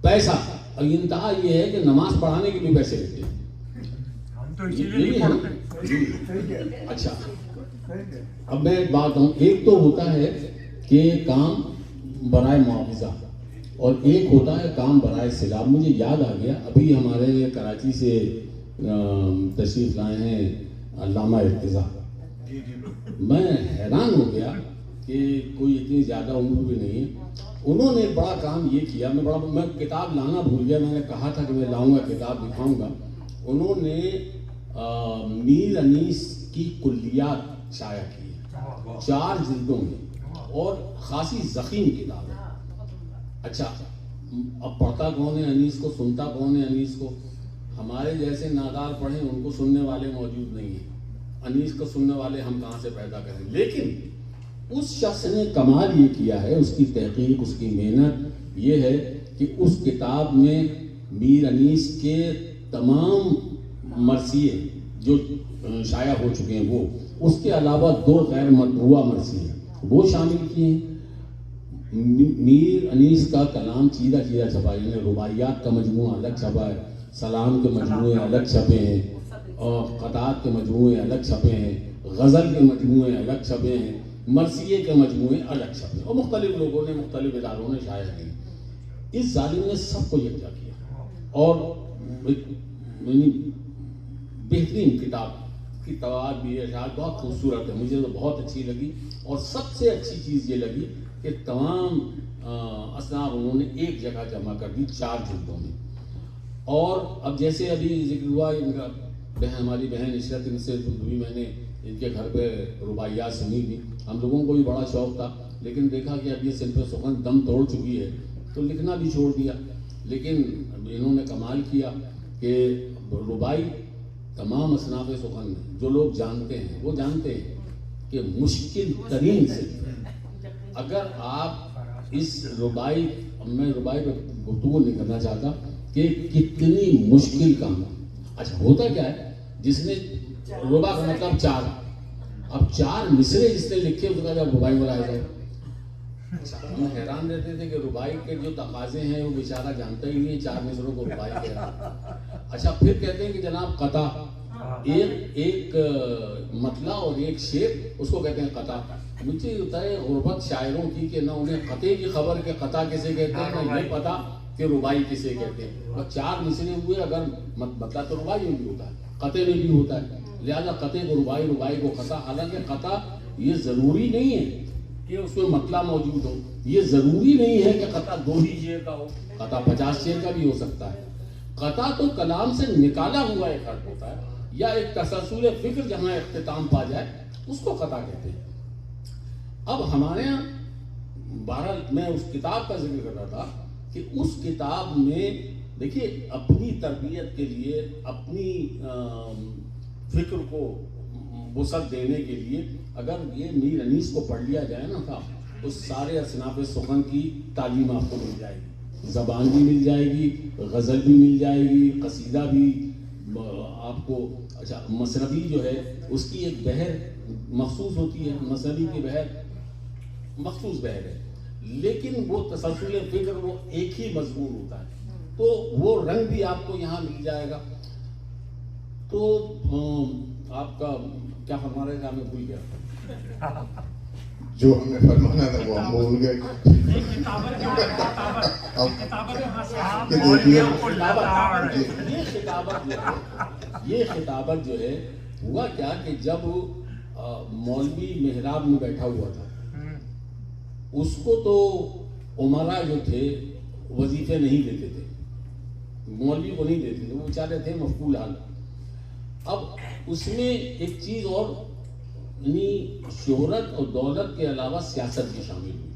پیسہ. اور انتہا یہ ہے کہ نماز پڑھانے کے بھی پیسے لیتے ہیں. اچھا اب میں ایک بات ہوں, ایک تو ہوتا ہے کہ کام برائے معاوضہ اور ایک ہوتا ہے کام برائے صلاح. مجھے یاد آ گیا ابھی ہمارے کراچی سے تشریف لائے ہیں علامہ ارتضیٰ. میں حیران ہو گیا کہ کوئی اتنی زیادہ عمر بھی نہیں ہے, انہوں نے بڑا کام یہ کیا. میں کتاب لانا بھول گیا, میں نے کہا تھا کہ میں لاؤں گا کتاب دکھاؤں گا. انہوں نے میر انیس کی کلیات شائع کی ہے 4 جلدوں میں, اور خاصی ضخیم کتاب ہے. اچھا اب پڑھتا کون ہے انیس کو, سنتا کون ہے انیس کو؟ ہمارے جیسے نادار پڑھیں ان کو سننے والے موجود نہیں ہیں. انیس کو سننے والے ہم کہاں سے پیدا کریں؟ لیکن اس شخص نے کمال یہ کیا ہے, اس کی تحقیق, اس کی محنت یہ ہے کہ اس کتاب میں میر انیس کے تمام مرثیے جو شائع ہو چکے ہیں وہ, اس کے علاوہ 2 غیر مطبوعہ مرثیے وہ شامل کیے ہیں. میر انیس کا کلام چیدہ چیدہ چھپا ہے, یعنی رباعیات کا مجموعہ الگ چھپا ہے, سلام کے مجموعے الگ چھپے ہیں, اور قطعات کے مجموعے الگ چھپے ہیں, غزل کے مجموعے الگ چھپے ہیں, مرثیے کے مجموعے الگ چھپے, اور مختلف لوگوں نے, مختلف اداروں نے شائع کیے. اس ظالم نے سب کو یکجا کیا, اور بہترین کتاب کی تواد بھی اشعار بہت خوبصورت ہے, مجھے تو بہت اچھی لگی. اور سب سے اچھی چیز یہ لگی کہ تمام اصناف انہوں نے ایک جگہ جمع کر دی 4 جلدوں میں. اور اب جیسے ابھی ذکر ہوا ان کا ہماری بہن عشرت, ان سے بھی میں نے ان کے گھر پہ رباعیات سنی تھی. ہم لوگوں کو بھی بڑا شوق تھا, لیکن دیکھا کہ اب یہ صنف سخن دم توڑ چکی ہے تو لکھنا بھی چھوڑ دیا. لیکن انہوں نے کمال کیا کہ ربائی تمام اصناف سخن میں جو لوگ جانتے ہیں وہ جانتے ہیں کہ مشکل ترین صنف ہے. اگر آپ اس ربائی, میں ربائی پہ گفتگو نہیں کرنا چاہتا کہ کتنی مشکل کام ہے. اچھا ہوتا کیا ہے, جس نے ربا کا مطلب 4, اب 4 مصرے جس نے لکھے اس کا جب ربائی بنایا جائے. ہم حیران رہتے تھے کہ ربائی کے جو تقاضے ہیں وہ بیچارہ جانتا ہی نہیں, 4 مصروں کو ربائی کہہ رہا. اچھا پھر کہتے ہیں کہ جناب قطع, ایک مطلع اور ایک شعر, اس کو کہتے ہیں قطع. مجھے ہوتا ہے غربت شاعروں کی کہ نہ انہیں قطع کی خبر کہ قطع کسے کہتے ہیں, نہ یہ پتا کہ ربائی کسے کہتے ہیں. اور 4 مصرے ہوئے, اگر مطلع تو ربائی میں بھی ہوتا ہے, قطع میں بھی ہوتا ہے, لہذا قطع کو ربائی, ربائی کو قطع. حالانکہ قطع یہ ضروری نہیں ہے کہ اس میں مطلع موجود ہو, یہ ضروری نہیں ہے کہ قطع 2 ہی شعر کا ہو, قطع 50 شعر کا بھی ہو سکتا ہے. قطع تو کلام سے نکالا ہوا ایک حرف ہوتا ہے, یا ایک تسلسل فکر جہاں اختتام پا جائے اس کو قطع کہتے ہیں. اب ہمارے یہاں بہرحال میں اس کتاب کا ذکر کر رہا تھا کہ اس کتاب میں دیکھیے اپنی تربیت کے لیے اپنی فکر کو وسعت دینے کے لیے اگر یہ میر انیس کو پڑھ لیا جائے نا صاحب تو سارے اصناف سخن کی تعلیم آپ کو مل جائے گی، زبان بھی مل جائے گی، غزل بھی مل جائے گی، قصیدہ بھی آپ کو، اچھا مصنوی جو ہے اس کی ایک بحر مخصوص ہوتی ہے، مصنوی کی بحر مخصوص بحر ہے، لیکن وہ تسلسل فکر وہ ایک ہی مضمون ہوتا ہے، تو وہ رنگ بھی آپ کو یہاں مل جائے گا۔ تو آپ کا کیا فرما رہے تھے، میں بھول گیا جو ہم نے فرمانا تھا وہ ہم بھول گئے۔ یہ خطابت جو ہے ہوا کیا کہ جب مولوی محراب میں بیٹھا ہوا تھا، اس کو تو عمرا جو تھے وظیفے نہیں دیتے تھے، مولوی کو نہیں دیتے تھے، وہ بیچارے تھے مفقود حال۔ اب اس میں ایک چیز اور، یعنی شہرت اور دولت کے علاوہ سیاست بھی شامل ہوئی،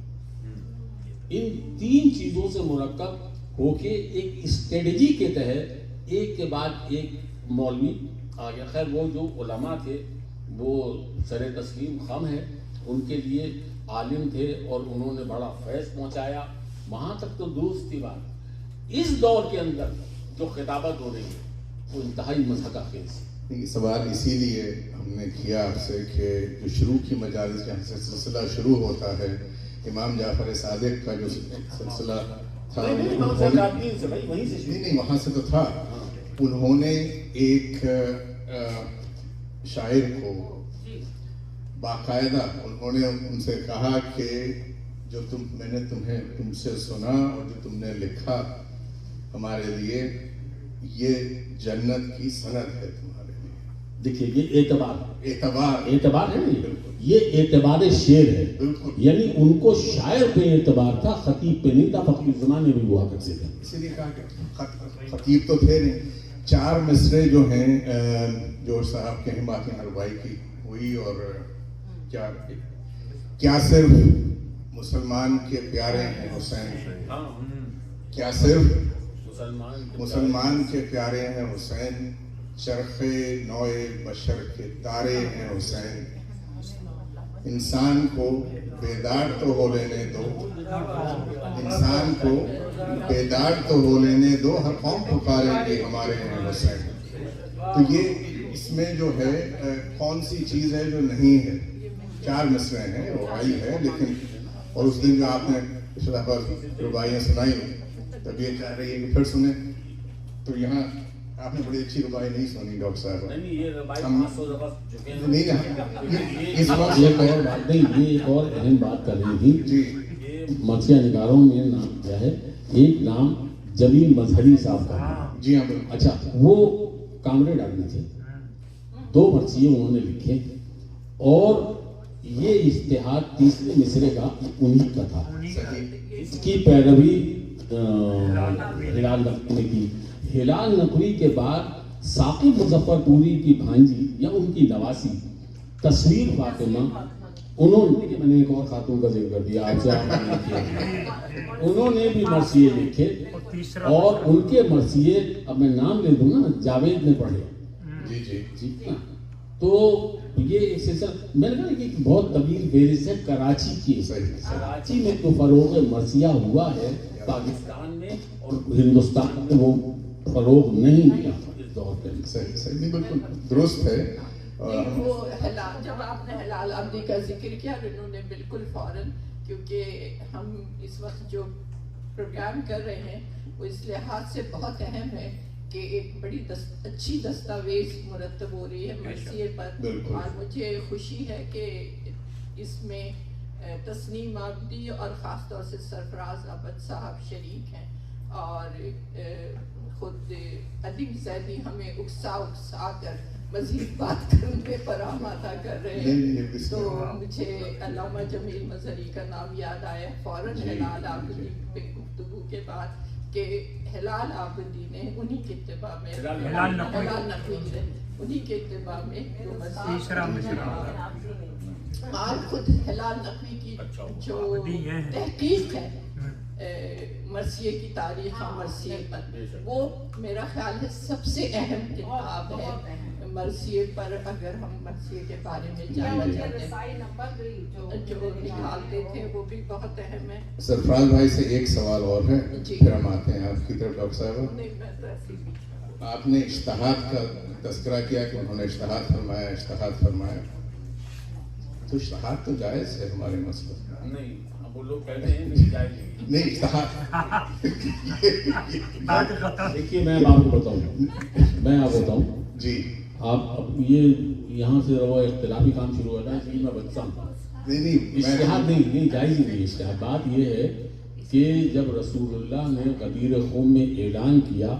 ان تین چیزوں سے مرکب ہو کے ایک اسٹریٹجی کے تحت ایک کے بعد ایک مولوی آ گیا۔ خیر وہ جو علماء تھے وہ سر تسلیم خم ہے، ان کے لیے عالم تھے اور انہوں نے بڑا فیض پہنچایا، وہاں تک تو درست تھی بات۔ اس دور کے اندر جو خطابت ہو رہی ہے وہ انتہائی مضحکہ خیز ہے۔ یہ سوال اسی لیے ہم نے کیا آپ سے کہ جو شروع کی مجالس جہاں سے سلسلہ شروع ہوتا ہے، امام جعفر صادق کا جو سلسلہ تھا، نہیں وہاں سے تو تھا، انہوں نے ایک شاعر کو باقاعدہ انہوں نے ان سے کہا کہ جو میں نے تم سے سنا اور جو تم نے لکھا ہمارے لیے، یہ جنت کی سند ہے تمہارے لیے۔ دیکھیے یہ اعتبار ہے نا، بالکل، یہ اعتبار شعر ہے، بالکل، یعنی ان کو شاعر پہ اعتبار تھا، خطیب پہ نہیں تھا، فقیر زمانے میں ہوا کرتے تھے۔ اسی لیے کہا کہ خطیب تو تھے نہیں۔ چار مصرے جو ہیں جوہر صاحب کے ہیں، باقی حربائی کی ہوئی، اور کیا صرف مسلمان کے پیارے ہیں حسین، کیا صرف مسلمان کے پیارے ہیں حسین، چرخ نوئے بشر کے تارے ہیں حسین، انسان کو بیدار تو ہو لینے دو، انسان کو بیدار تو ہو لینے دو، ہر قوم پکارے گی ہمارے ہیں حسین۔ تو یہ اس میں جو ہے کون سی چیز ہے جو نہیں ہے؟ چار مصرے ہیں، رباعی ہے، لیکن اور اس دن جو آپ نے پچھلا بار رباعیاں سنائی، طبیعت چاہ رہی ہے کہ پھر سنیں، تو یہاں آپ نے بڑی اچھی رباعی نہیں سنی ڈاکٹر صاحب۔ ایک اور اہم بات کر رہی تھی جی، مرثیہ نگاروں میں نام کیا ہے، ایک نام جلیل مظہری صاحب کا، جی ہاں بالکل۔ اچھا وہ کامریڈ آدمی تھے، 2 مرثیے انہوں نے لکھے، اور یہ اجتہاد تیسرے مصرے کا انہی کا تھا، اس کی پیروی ہلال نقوی نے کی۔ ہلال نقوی کے بعد ثاقب مظفر پوری کی بھانجی یا ان کی نواسی تصویر فاطمہ، انہوں نے، میں نے ایک اور خاتون کا ذکر کر دیا آپ سے، انہوں نے بھی مرثیے لکھے، اور ان کے مرثیے اب میں نام لے دوں نا، جاوید نے پڑھے، جی جی جی، تو یہ ایک سلسلہ میں نے کہا کہ بہت طویل فہرست ہے کراچی کی، کراچی میں تو فروغ مرثیہ ہوا ہے، پاکستان میں اور ہندوستان میں وہ فروغ نہیں ملا اس دور کے اندر۔ صحیح صحیح بالکل درست ہے۔ وہ جب آپ نے ہلال عبدی کا ذکر کیا، انہوں نے بالکل فوراً، کیونکہ ہم اس وقت جو پروگرام کر رہے ہیں وہ اس لحاظ سے بہت اہم ہے کہ ایک بڑی اچھی دستاویز مرتب ہو رہی ہے مرثیے پر، اور مجھے خوشی ہے کہ اس میں تسنیم عابدی اور خاص طور سے سرفراز عبد صاحب شریک ہیں، اور خود ادیب زیدی ہمیں اکسا کر مزید بات کرنے پر آمادہ کر رہے ہیں۔ تو مجھے علامہ جمیل مظہری کا نام یاد آیا فوراً ہلال عابدی پہ گفتگو کے بعد، کہ ہلال عابدی نے انہی کے اتباع میں، ہلال نقوی نے انہی کے اتباع میں اور خود ہلال نقوی کی جو تحقیق ہے مرثیے کی تاریخ اور مرثیے پر، وہ میرا خیال ہے سب سے اہم کتاب ہے مرثیے پر. اگر ہم مرثیے کے بارے میں جاننا چاہتے ہیں جو نکالتے تھے وہ بھی بہت اہم ہے. سرفراز بھائی سے ایک سوال اور ہے، جی. پھر ہم آتے ہیں آپ کی طرف. ڈاکٹر صاحبہ، نہیں، میں تو ایسے ہی آپ نے اجتہاد کا تذکرہ کیا کہ انہوں نے اجتہاد فرمایا، تو اجتہاد تو جائز ہے ہمارے مسئلے نہیں، اب وہ لوگ کہتے ہیں نہیں جائز نہیں. اجتہاد دیکھیے میں آپ کو بتاؤں جی آپ اب یہ یہاں سے وہ اختلافی کام شروع ہوا تھا، اس لیے میں بچتا ہوں. نہیں اشتہاد نہیں جائز ہی نہیں. اشتہاد بات یہ ہے کہ جب رسول اللہ نے غدیر قوم میں اعلان کیا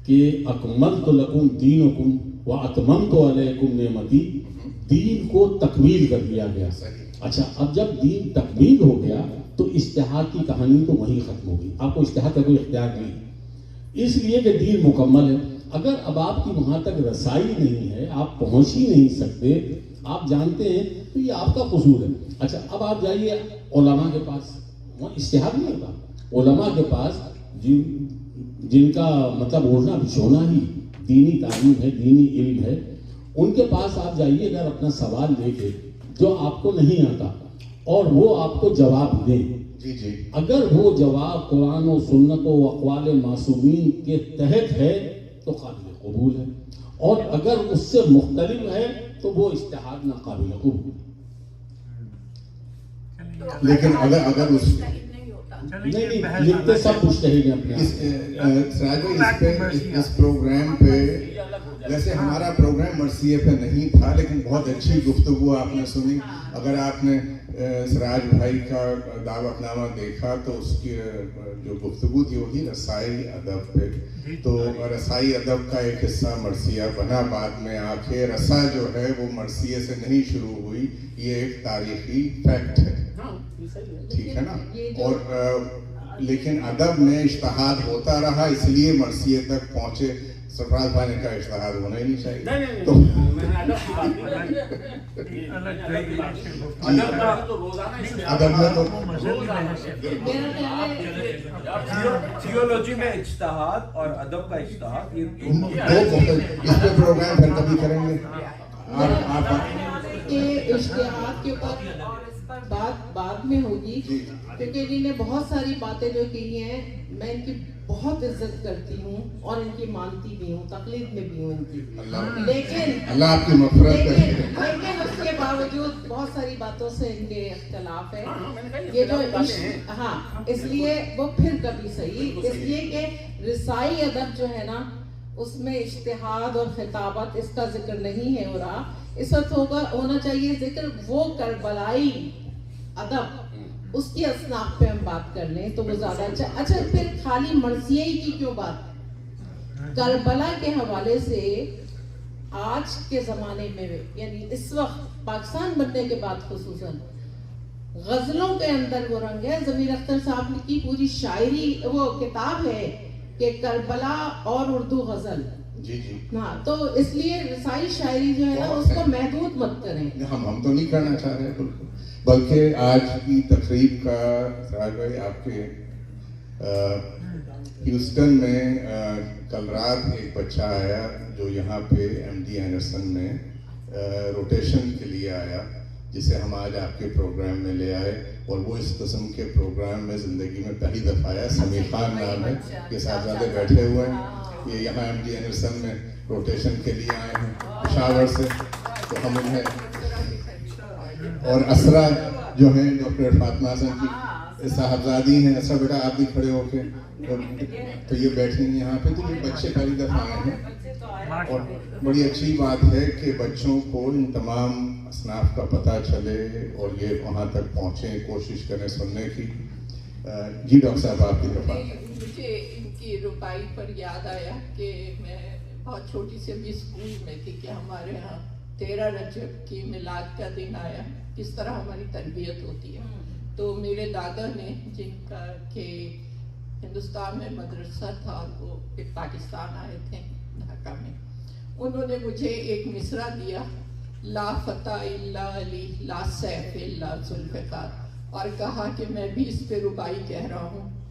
کہ اکملت لکم دینکم واتممت علیکم نعمتی، دین کو تکمیل کر دیا گیا. اچھا، اب جب دین تکمیل ہو گیا تو اشتہاد کی کہانی تو وہیں ختم ہو گئی. آپ کو اشتہاد کا کوئی اختیار نہیں، اس لیے کہ دین مکمل ہے. اگر اب آپ کی وہاں تک رسائی نہیں ہے، آپ پہنچ ہی نہیں سکتے، آپ جانتے ہیں، تو یہ آپ کا قصور ہے. اچھا، اب آپ جائیے علماء کے پاس، وہاں اشتہاد نہیں ہوتا. علماء کے پاس جن کا مطلب اوڑھنا بچھونا ہی دینی تعلیم ہے، دینی علم ہے، ان کے پاس آپ جائیے اگر اپنا سوال لے کے جو آپ کو نہیں آتا اور وہ آپ کو جواب دیں. جی اگر وہ جواب قرآن و سنت و اقوال معصومین کے تحت ہے تو قابل قبول ہے، اور اگر اس سے مختلف ہے تو وہ اجتہاد ناقابل قبول. لیکن اگر اس نہیں لکھتے سب مجتہد ہیں اپنے سراج بھائی اس پروگرام پہ، ویسے ہمارا پروگرام مرثیے پہ نہیں تھا، لیکن بہت اچھی گفتگو آپ نے سنی. اگر آپ نے سراج بھائی کا دعوت نامہ دیکھا تو اس کی جو گفتگو تھی وہی رسائی ادب پہ. تو رسائی ادب کا ایک حصہ مرثیہ بنا، بعد میں آ کے رسا جو ہے وہ مرثیے سے نہیں شروع ہوئی. یہ ایک تاریخی فیکٹ ہے، ٹھیک ہے نا. اور لیکن ادب میں اجتہاد ہوتا رہا، اس لیے مرثیے تک پہنچے. سرفراز بھائی نے کہا اجتہاد ہونا ہی نہیں چاہیے. تو ادب میں تو تھیولوجی میں اجتہاد اور ادب کا اجتہاد یہ اس پہ پروگرام پھر کبھی کریں گے. اشتہاد کے اوپر بات بعد میں ہوگی، کیونکہ انہوں نے بہت ساری باتیں جو کی ہیں میں ان کی بہت عزت کرتی ہوں اور ان کی مانتی بھی ہوں، تقلید میں بھی ہوں ان کی. لیکن اللہ آپ کی مغفرت کرے. لیکن اس کے باوجود بہت ساری باتوں سے ان کے اختلاف ہے. یہ جو ہاں، اس لیے وہ پھر کبھی صحیح، اس لیے کہ رسائی ادب جو ہے نا اس میں اجتہاد اور خطابت اس کا ذکر نہیں ہے ہو رہا. اس وقت ہونا چاہیے ذکر وہ کربلائی ادب، اس کی اصناف پہ ہم بات کر لیں تو وہ زیادہ اچھا. اچھا، پھر خالی مرثیے کی کیوں بات؟ کربلا کے حوالے سے آج کے زمانے میں، یعنی اس وقت پاکستان بننے کے بعد خصوصاً غزلوں کے اندر وہ رنگ ہے. ضمیر اختر صاحب کی پوری شاعری وہ کتاب ہے کہ کربلا اور اردو غزل. جی ہاں، تو اس لیے رسائی شاعری جو ہے نا اس کو محدود مت کریں. ہم تو نہیں کرنا چاہ رہے بالکل، بلکہ آج کی تقریب کا سراج بھائی آپ کے ہیوسٹن میں کل رات ایک بچہ آیا جو یہاں پہ ایم ڈی اینڈرسن میں روٹیشن کے لیے آیا، جسے ہم آج آپ کے پروگرام میں لے آئے. اور وہ اس قسم کے پروگرام میں زندگی میں پہلی دفعہ آیا. سمیع خان نام ہے، یہ صاحبزادے بیٹھے ہوئے ہیں. یہ یہاں ایم ڈی اینڈرسن میں روٹیشن کے لیے آئے ہیں پشاور سے. تو ہم انہیں، اور اسرا جو ہیں ڈاکٹر فاطمہ حسن کی صاحبزادی ہیں. اسرا بیٹا آپ بھی کھڑے ہو کے، تو یہ بیٹھے ہیں یہاں پہ. تو یہ بچے پہلی دفعہ آئے ہیں اور بڑی اچھی بات ہے کہ بچوں کو ان تمام اصناف کا پتہ چلے اور یہ وہاں تک پہنچیں، کوشش کریں سننے کی. جی ڈاکٹر صاحب آپ کی طرف. مجھے ان کی روپائی پر یاد آیا کہ میں بہت چھوٹی سے بھی اسکول میں تھی کہ ہمارے ہاں 13 رجب کی میلاد کا دن آیا، کس طرح ہماری تربیت ہوتی ہے. تو میرے دادا نے، جن کا کہ ہندوستان میں مدرسہ تھا اور وہ پاکستان آئے تھے ڈھاکہ میں، انہوں نے مجھے ایک مصرع دیا، لا فتح الا علی لا سیف الا ذوالفقار، اور کہا کہ میں بھی اس پہ ربائی کہہ رہا ہوں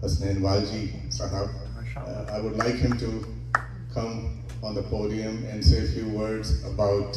Hasnain Walji Sahab. I would like him to come on the podium and say a few words about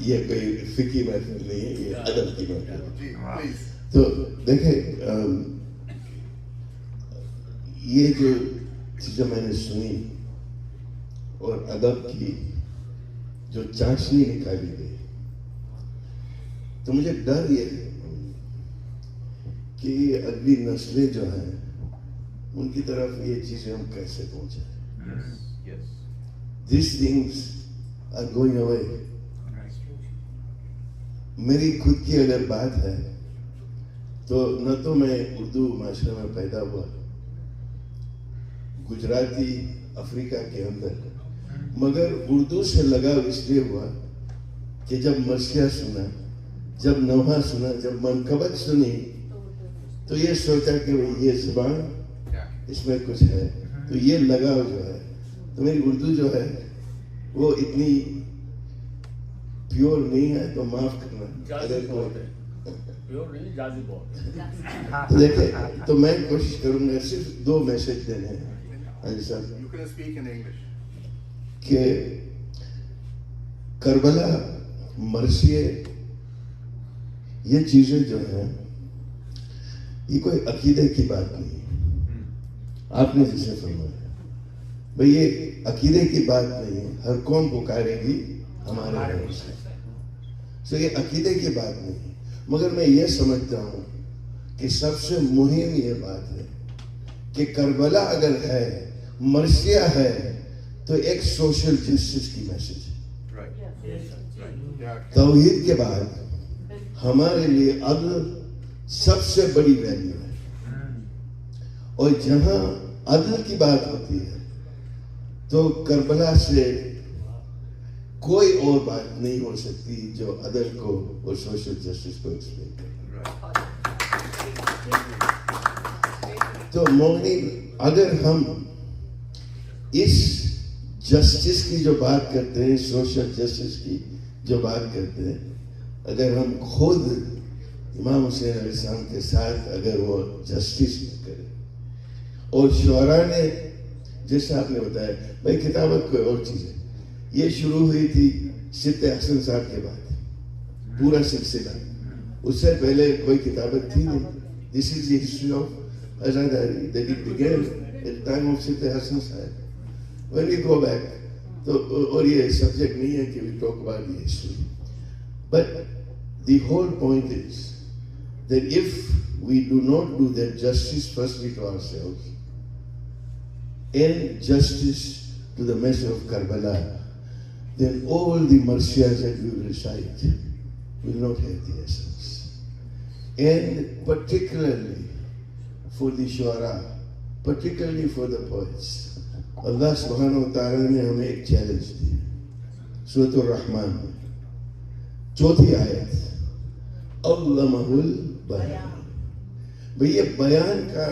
یہ کوئی فقہی محفل نہیں ہے, یہ ادب کی محفل ہے. جی پلیز. تو دیکھیں یہ جو چیزیں میں نے سنی اور ادب کی جو چاشنی نکالی گئی, تو مجھے ڈر یہ ہے کہ یہ اگلی نسلیں جو ہیں ان کی طرف یہ چیزیں ہم کیسے پہنچائیں. These things are going away. میری خود کی اگر بات ہے تو نہ تو میں اردو معاشرے میں پیدا ہوا, گجراتی افریقہ کے اندر, مگر اردو سے لگاؤ اس لیے ہوا کہ جب مرثیہ سنا, جب نوحہ سنا, جب منقبت سنی, تو یہ سوچا کہ یہ زبان اس میں کچھ ہے, تو یہ لگاؤ جو ہے, تو میری اردو جو ہے وہ اتنی پیور نہیں ہے, تو معاف کرنا اگر تو دیکھیں, تو میں کوشش کروں گا صرف 2 میسج دینے ہیں حاجی صاحب. You can speak in English. کہ کربلا, مرثیے, یہ چیزیں جو ہیں یہ کوئی عقیدے کی بات نہیں ہے. آپ نے جسے فرمایا بھئی یہ عقیدے کی بات نہیں ہے, ہر قوم پکارے گی ہمارے رب سے, تو یہ عقیدے کی بات نہیں ہے. مگر میں یہ سمجھتا ہوں کہ سب سے مہم یہ بات ہے کہ کربلا اگر ہے, مرثیہ ہے, تو ایک سوشل جسٹس کی میسج ہے. توحید کے بعد ہمارے لیے عدل سب سے بڑی ویلیو ہے, اور جہاں عدل کی بات ہوتی ہے تو کربلا سے کوئی اور بات نہیں ہو سکتی جو عدل کو اور سوشل جسٹس کو ایکسپلین کرے. تو مومنین, اگر ہم اس جسٹس کی جو بات کرتے ہیں, سوشل جسٹس کی جو بات کرتے ہیں, اگر ہم خود امام حسین علیہ السلام کے ساتھ اگر وہ جسٹس کرے, اور شعراء نے جیسا آپ نے بتایا, بھائی کتابت کوئی اور چیز ہے, یہ شروع ہوئی تھی ست حسن صاحب کے بعد, پورا سلسلہ, اس سے پہلے کوئی کتابت تھی نہیں. This is the history of Azadari that it began at the time of ست حسن صاحب. When we go back, تو اور یہ سبجیکٹ نہیں ہے کہ we talk about the history, but the whole point is that if we do not do that justice firstly to ourselves and justice to the measure of Karbala, then all the marsiyas that we recite will not have the essence. And particularly for the shuara, particularly for the poets, Allah subhanahu wa ta'ala نے ہمیں ایک challenge دی. سورۃ الرحمن میں 4تھی آیت, علمہ البیان. بھئی یہ بیان کا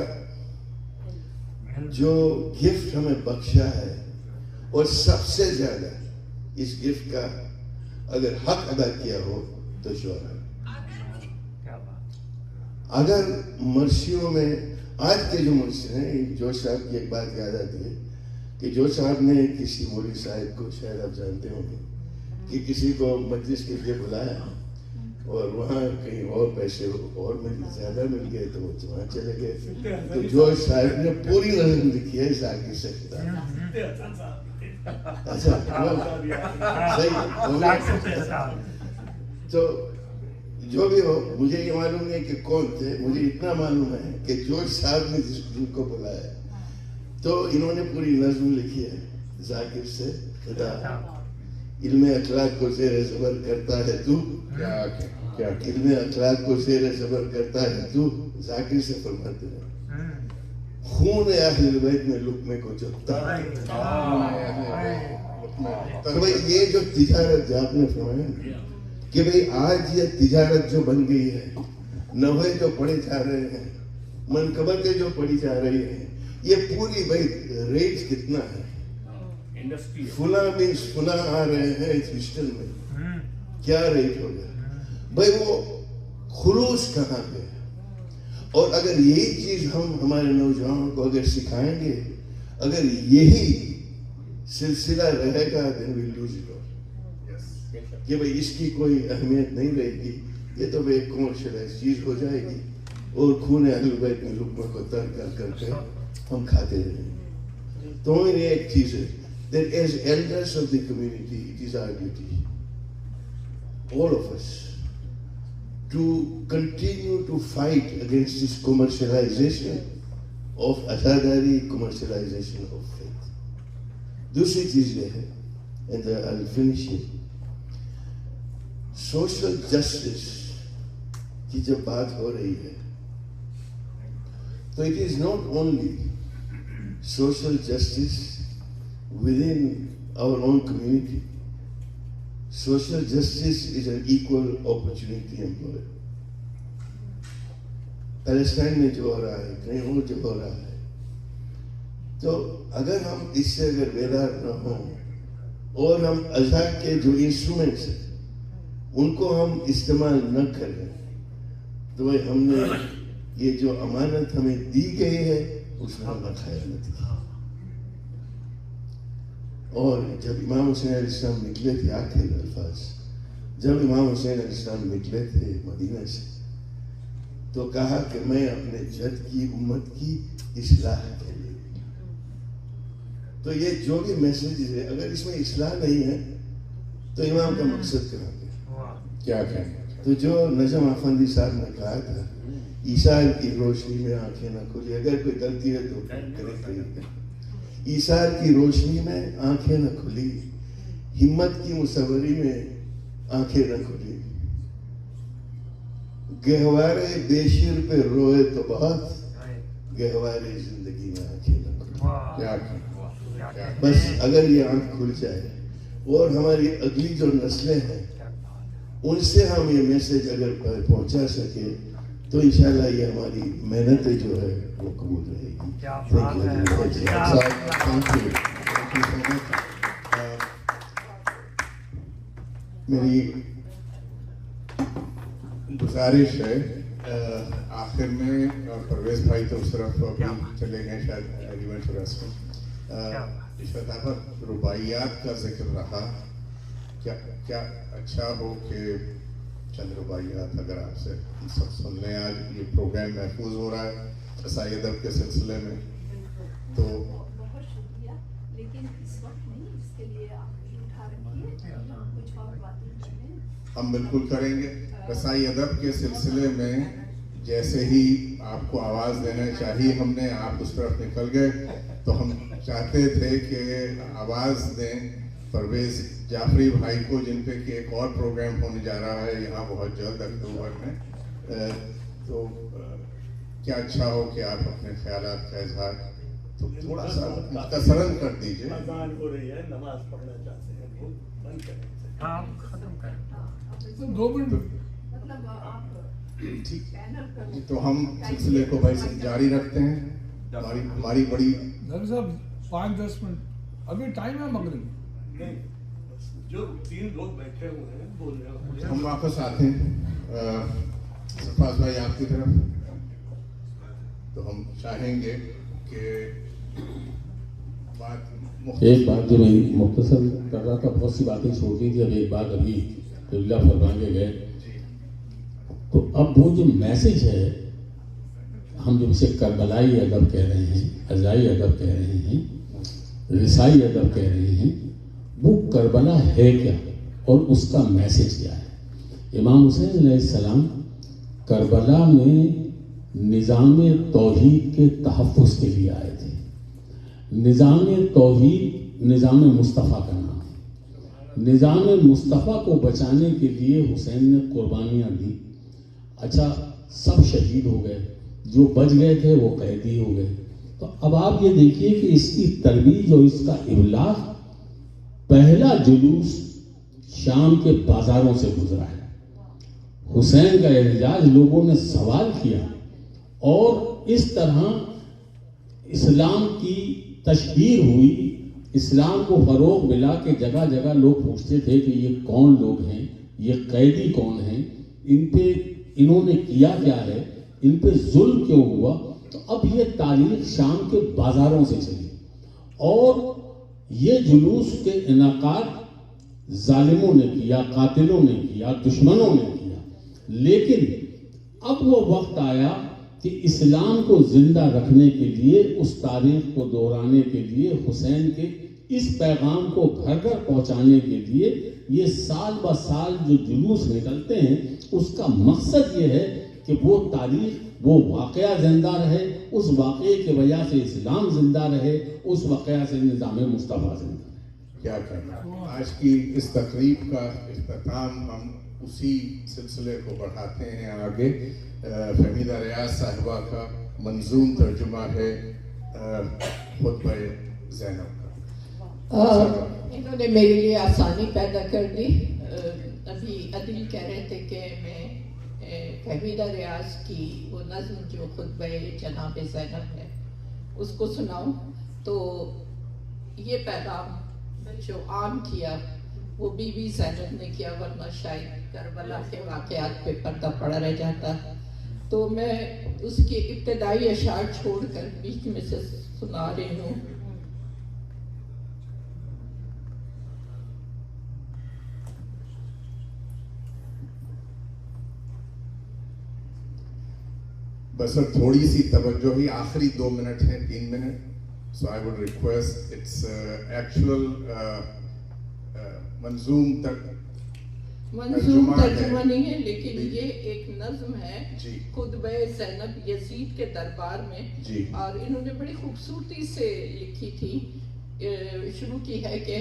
جو گفٹ ہمیں بخشا ہے, اور سب سے زیادہ اس گفٹ کا اگر حق ادا کیا ہو تو شعراء. اگر مرثیوں میں آج کے جو مرثی ہیں, جوش صاحب کی ایک بات یاد آتی ہے کہ جوش صاحب نے کسی مولوی صاحب کو, شاید آپ جانتے ہوں گے, کہ کسی کو مجلس کے لیے بلایا اور وہاں کہیں اور پیسے اور زیادہ مل گئے تو وہ وہاں چلے گئے. تو جوش صاحب نے پوری نظم لکھی ہے ذاکر سے خطاب. اچھا صحیح. تو جو بھی ہو, مجھے یہ معلوم نہیں کہ کون تھے, مجھے اتنا معلوم ہے کہ جوش صاحب نے جن کو بلایا تو انہوں نے پوری نظم لکھی ہے ذاکر سے خطاب. علم اخلاق کو زیر زبر کرتا ہے تو, علم اخلاق کو زیر زبر کرتا ہے تو, ذاکر سے فرماتے ہیں خون اہل بیت میں لقمے کو چکتا. تو بھئی یہ جو تجارت جو آپ نے فرمایا کہ بھئی آج یہ تجارت جو بن گئی ہے, نوحے جو پڑھے جا رہے ہیں, منقبتیں جو پڑھی جا رہی ہیں, یہ پوری بھئی ریٹ کتنا ہے, فلاں مینس فلاں آ رہے ہیں اس ہسٹل میں, کیا ریٹ ہو گیا بھئی, وہ خلوص کہاں پہ. اور اگر یہی چیز ہم ہمارے نوجوانوں کو اگر سکھائیں گے, اگر یہی سلسلہ رہے گا then we'll lose it all. کہ بھئی اس کی کوئی اہمیت نہیں رہے گی, یہ تو ایک کمرشلائز چیز ہو جائے گی اور خون اہل بیت میں لقمہ کو تر کر کے ہم کھاتے رہیں گے. تو ہمیں یہ ایک چیز ہے that as elders of the community, it is our duty, all of us, to continue to fight against this commercialization of Azadari, commercialization of faith. دوسری چیز یہ ہے, and I'll finish it, social justice کی جب بات ہو رہی ہے تو it is not only social justice within our own community. Social justice is an equal opportunity employer. Palestine میں جو ہو رہا ہے, کہیں اور جو ہو رہا ہے, تو اگر ہم اس سے اگر بیدار نہ ہوں اور ہم ازہر کے جو انسٹرومنٹس ہیں ان کو ہم استعمال نہ کریں تو ہم نے یہ جو امانت ہمیں دی گئی ہے اس میں ہم خیانت کی. اور جب امام حسین علیہ السلام نکلے تھے, آخری الفاظ, جب امام حسین علیہ السلام نکلے تھے مدینہ سے تو کہا کہ میں اپنے جد کی امت کی اصلاح کے لیے. تو یہ جو بھی میسیج ہے اگر اس میں اصلاح نہیں ہے تو امام کا مقصد کہاں گیا, کیا کہیں. تو جو نجم افندی صاحب نے کہا تھا عیسیٰ کی روشنی میں آنکھیں نہ کھلی, اگر کوئی غلطی ہے تو کرے. عیسیٰ کی روشنی میں آنکھیں نہ کھلی, ہمت کی مصوری میں آنکھیں نہ کھلی, گہوارے بیشر پہ روئے تو بہت, گہوارے زندگی میں آنکھیں نہ کھلی. بس اگر یہ آنکھ کھل جائے اور ہماری اگلی جو نسلیں ہیں ان سے ہم یہ میسج اگر پہنچا سکے تو انشاءاللہ یہ ہماری محنت جو ہے وہ قبول رہے گی. میری گزارش ہے, آخر میں پرویز بھائی تو اس طرف ابھی چلے گئے شاید ایونٹ و رسم, پر رباعیات کا ذکر رہا. کیا اچھا ہو کہ چند رباعیات اگر آپ سے ہم سب سن لیں. آج یہ پروگرام محفوظ ہو رہا ہے رسائی ادب کے سلسلے میں, تو بہت شکریہ, لیکن اس وقت نہیں, اس کے لیے آپ اٹھا رکھیے, کچھ اور باتیں کریں. ہم بالکل کریں گے. رسائی ادب کے سلسلے میں جیسے ہی آپ کو آواز دینا چاہیے ہم نے, آپ اس طرف نکل گئے, تو ہم چاہتے تھے کہ آواز دیں پرویز جعفری بھائی کو, جن پہ کہ ایک اور پروگرام ہونے جا رہا ہے یہاں بہت جلد اکتوبر میں. تو کیا اچھا ہو کہ آپ اپنے خیالات کا اظہار تو تھوڑا سا مختصراً کر دیجیے. اذان ہو رہی ہے, نماز پڑھنا چاہتے ہیں, وہ بند کریں. ہاں ختم کریں, 2 منٹ. مطلب آپ پینل کر تو ہم سلسلے کو بھائی جاری رکھتے ہیں. ہماری بڑی ڈاکٹر صاحب 5-10 منٹ ابھی ٹائم ہے مغرب. جو 3 لوگ بیٹھے ہوئے ہیں بول رہے ہیں, ہم واپس آتے ہیں. سرفراز بھائی آپ کی طرف, تو ہم چاہیں گے کہ ایک بات جو میں مختصر کر رہا تھا, بہت سی باتیں چھوڑ دی تھی, اب ایک بات ابھی اللہ فرما کے گئے. تو اب وہ جو میسج ہے, ہم جو اسے کربلائی ادب کہہ رہے ہیں, عزائی ادب کہہ رہے ہیں, رسائی ادب کہہ رہے ہیں, وہ کربلا ہے کیا اور اس کا میسج کیا ہے. امام حسین علیہ السلام کربلا میں نظام توحید کے تحفظ کے لیے آئے تھے. نظام توحید نظام مصطفیٰ کا نام ہے. نظام مصطفیٰ کو بچانے کے لیے حسین نے قربانیاں دی. اچھا, سب شہید ہو گئے, جو بچ گئے تھے وہ قیدی ہو گئے. تو اب آپ یہ دیکھیے کہ اس کی ترویج اور اس کا ابلاغ, پہلا جلوس شام کے بازاروں سے گزرا ہے. حسین کا احتجاج لوگوں نے سوال کیا اور اس طرح اسلام کی تشہیر ہوئی, اسلام کو فروغ ملا کہ جگہ جگہ لوگ پوچھتے تھے کہ یہ کون لوگ ہیں, یہ قیدی کون ہیں, ان پہ انہوں نے کیا کیا ہے, ان پہ ظلم کیوں ہوا. تو اب یہ تاریخ شام کے بازاروں سے چلی اور یہ جلوس کے انعقاد ظالموں نے کیا، قاتلوں نے کیا، دشمنوں نے کیا، لیکن اب وہ وقت آیا کہ اسلام کو زندہ رکھنے کے لیے، اس تاریخ کو دہرانے کے لیے، حسین کے اس پیغام کو گھر گھر پہنچانے کے لیے یہ سال بہ سال جو جلوس نکلتے ہیں، اس کا مقصد یہ ہے کہ وہ تاریخ، وہ واقعہ زندہ رہے، اس واقعے کی وجہ سے اسلام زندہ رہے، اس واقعہ سے نظام مصطفیٰ زندہ رہے۔ کیا کہنا، آج کی اس تقریب کا اختتام ہم اسی سلسلے کو بڑھاتے ہیں آگے۔ فہمیدہ ریاض صاحبہ کا منظوم ترجمہ ہے خطبہ زینب کا۔ انہوں نے میرے لیے آسانی پیدا کر دی۔ ابھی عدیل کہہ رہے تھے کہ میں فہمیدہ ریاض کی وہ نظم جو خطبہ جناب زینب ہے اس کو سناؤں، تو یہ پیغام جو عام کیا وہ بی بی زینب نے کیا، ورنہ شاید کربلا کے واقعات پہ پردہ پڑا رہ جاتا۔ تو میں اس کے ابتدائی اشعار چھوڑ کر بیچ میں سے سنا رہی ہوں۔ بس اب تھوڑی سی توجہ ہی، آخری 2 منٹ ہیں، 3 minute, so I would request it's actual منظوم ترجمہ نہیں ہے، لیکن یہ ایک نظم ہے جی خطبہ زینب یزید کے دربار میں، جی، اور انہوں نے بڑی خوبصورتی سے لکھی تھی۔ شروع کی ہے کہ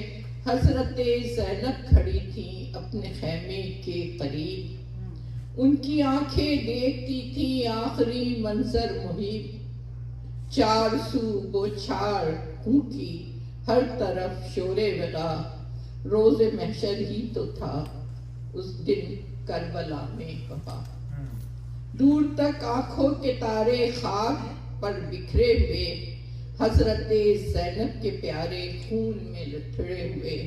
حضرت زینب کھڑی تھیں اپنے خیمے کے قریب، ان کی آنکھیں دیکھتی تھی آخری منظر محیط، چار سو بوچھار اونٹی، ہر طرف شور وغا، روز محشر ہی تو تھا اس دن کربلا میں وفا، دور تک آنکھوں کے تارے خاک پر بکھرے ہوئے، حضرت زینب کے پیارے خون میں لتھڑے ہوئے،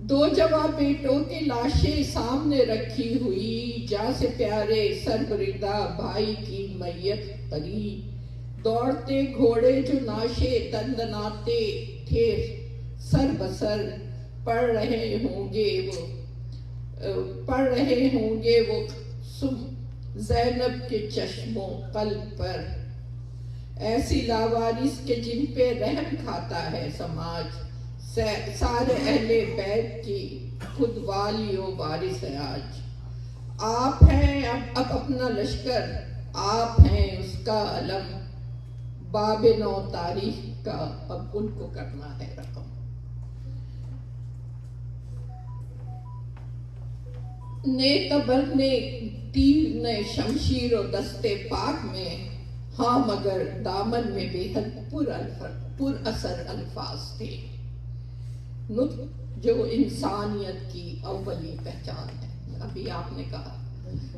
2 جوان بیٹوں کی لاشیں سامنے رکھی ہوئی، جہاں سے پیارے سربریدہ بھائی کی میت قریب، دوڑتے گھوڑے جو ناشے دندناتے تھے سر بسر، پڑھ رہے ہوں گے وہ زینب کے چشموں قلب پر، ایسی لاوارث کے جن پہ رحم کھاتا ہے سماج، سارے اہل بیت کی خود والی و وارث ہے آج، آپ ہیں اب اپنا لشکر، آپ ہیں اس کا علم، باب نو تاریخ کا اب ان کو کرنا ہے رقم۔ نے تبر نے تیر نے شمشیر و دستے پاک میں، ہاں مگر دامن میں بے حد پر اثر الفاظ تھے، نطق جو انسانیت کی اولی پہچان ہے، ابھی آپ نے کہا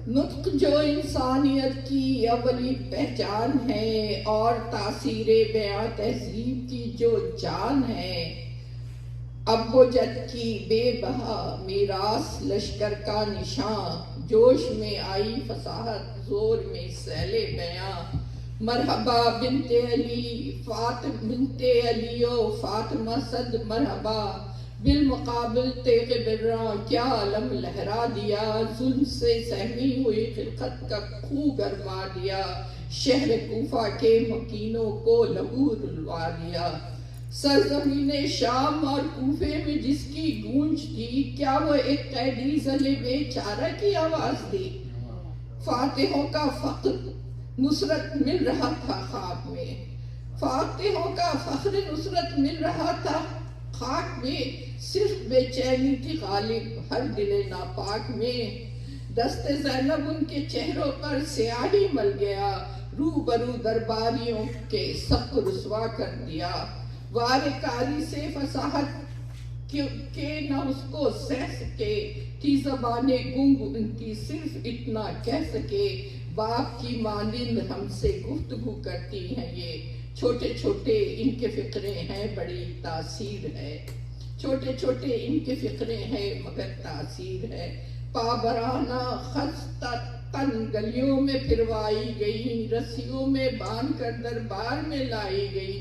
نطق جو انسانیت کی اولی پہچان ہے، اور تاثیر بیاں تہذیب کی جو جان ہے، اب وہ جد کی بے بہا میراث لشکر کا نشان، جوش میں آئی فصاحت زور میں سیل بیاں، مرحبا بنت علی و فاطمہ صد مرحبا، بالمقابل تیغ براں کیا علم لہرا دیا، ظلم سے سہمی ہوئی خلقت کا خوں گرما دیا، شہر کوفہ کے مکینوں کو لہو رلوا دیا، سرزمین شام اور کوفے میں جس کی گونج تھی، کیا وہ ایک قیدی ذل بیچارہ کی آواز تھی، فاتحوں کا فخر نصرت مل رہا تھا خاک میں، فاتحوں کا فخر نصرت مل رہا تھا خاک میں، صرف بے چینی تھی غالب ہر دل ناپاک میں، دست زینب ان کے چہروں پر سیاہی مل گیا، روبرو درباریوں کے سب کو رسوا کر دیا، وارکاری سے فصاحت کے نہ اس کو سہ سکے، تھی زبانیں گنگ ان کی صرف اتنا کہہ سکے، باپ کی مانند ہم سے گفتگو کرتی ہیں یہ، چھوٹے چھوٹے ان کے فقرے ہیں بڑی تاثیر ہے، چھوٹے چھوٹے ان کے فقرے ہیں مگر تاثیر ہے، پابرانہ خستہ تن گلیوں میں پھروائی گئی، رسیوں میں باندھ کر دربار میں لائی گئی،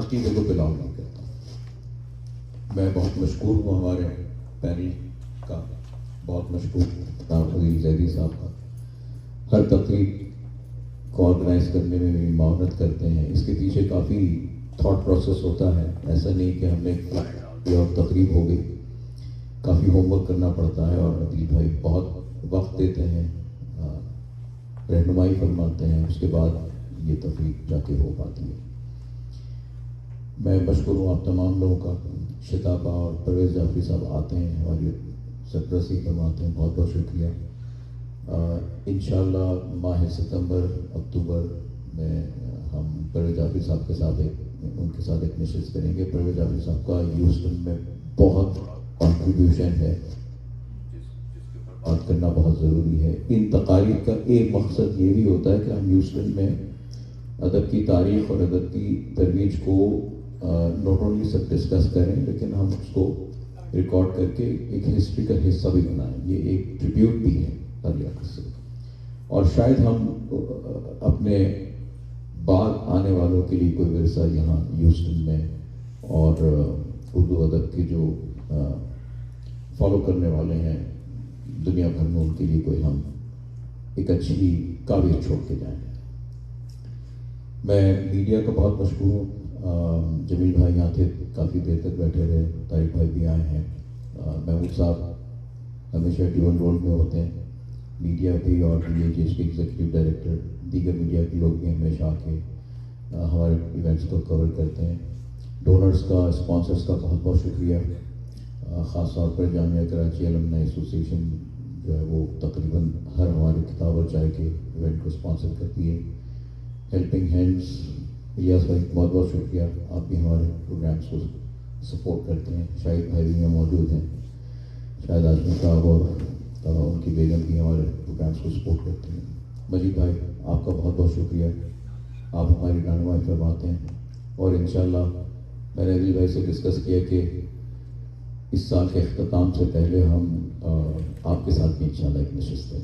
عقیدے کو بلانگ نہیں کرتا. میں بہت مشکور ہوں ہمارے پینل کا، بہت مشکور فضیل زیدی صاحب کا. ہر تقریب کو آرگنائز کرنے میں بھی معاونت کرتے ہیں. اس کے پیچھے کافی تھاٹ پروسیس ہوتا ہے. ایسا نہیں کہ ہم نے یہ اور تقریب ہو گئی، کافی ہوم ورک کرنا پڑتا ہے. اور عدیل بھائی بہت وقت دیتے ہیں، رہنمائی فرماتے ہیں، اس کے بعد یہ تقریب جا کے ہو پاتی ہے. میں مشکور ہوں آپ تمام لوگوں کا. شتابہ اور پرویز جعفری صاحب آتے ہیں، ہماری سرپرستی فرماتے ہیں، بہت بہت شکریہ. انشاءاللہ ماہ ستمبر اکتوبر میں ہم پرویز جعفری صاحب کے ساتھ ان کے ساتھ ایک نشست کریں گے. پرویز جعفری صاحب کا ہیوسٹن میں بہت کنٹریبیوشن ہے، بات کرنا بہت ضروری ہے. ان تقاریب کا ایک مقصد یہ بھی ہوتا ہے کہ ہم ہیوسٹن میں ادب کی تاریخ اور ادب کی ترویج کو ناٹ اونلی سب ڈسکس کریں، لیکن ہم اس کو ریکارڈ کر کے ایک ہسٹری کا حصہ بھی بنائیں. یہ ایک ٹریبیوٹ بھی ہے تاریخ سے. اور شاید ہم اپنے بعد آنے والوں کے لیے کوئی ورثہ یہاں ہیوسٹن میں اور اردو ادب کے جو فالو کرنے والے ہیں دنیا بھر میں، ان کے لیے کوئی ہم ایک اچھی کاوش چھوڑ کے جائیں. میں میڈیا کا بہت مشکور ہوں. جمیل بھائی یہاں تھے، کافی دیر تک بیٹھے رہے. طارق بھائی بھی آئے ہیں. محمود صاحب ہمیشہ ڈیول رول میں ہوتے ہیں، میڈیا بھی، اور DAGH کے ایگزیکٹو ڈائریکٹر، دیگر میڈیا کے لوگ بھی ہمیشہ آ کے ہمارے ایونٹس کو کور کرتے ہیں. ڈونرز کا، اسپانسرز کا بہت بہت شکریہ. خاص طور پر جامعہ کراچی المنائی ایسوسیشن جو ہے وہ تقریباً ہر ہمارے کتاب اور چائے کے ایونٹ کو اسپانسر کرتی ہے. ہیلپنگ ہینڈس الیاس بھائی بہت بہت شکریہ، آپ بھی ہمارے پروگرامس کو سپورٹ کرتے ہیں. شاہد بھائی بھی یہاں موجود ہیں، شاہد اعظمی صاحب اور ان کی بیگم بھی ہمارے پروگرامس کو سپورٹ کرتے ہیں. مجید بھائی آپ کا بہت بہت شکریہ، آپ ہماری رہنمائی فرماتے ہیں. اور انشاءاللہ میں نے عدیل بھائی سے ڈسکس کیا کہ اس سال کے اختتام سے پہلے ہم آپ کے ساتھ بھی انشاءاللہ ایک نشست ہے.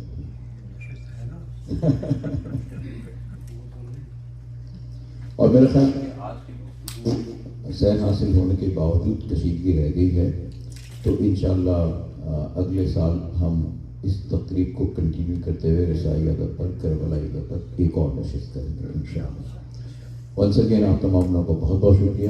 اور میرے خیال سیر حاصل ہونے کے باوجود کشیدگی رہ گئی ہے، تو انشاءاللہ اگلے سال ہم اس تقریب کو کنٹینیو کرتے ہوئے رسائی ادب پر، کربلائی ادب پر ایک اور نشست کریں گے انشاءاللہ. ونس اگین آپ تمام لوگوں کو بہت بہت شکریہ.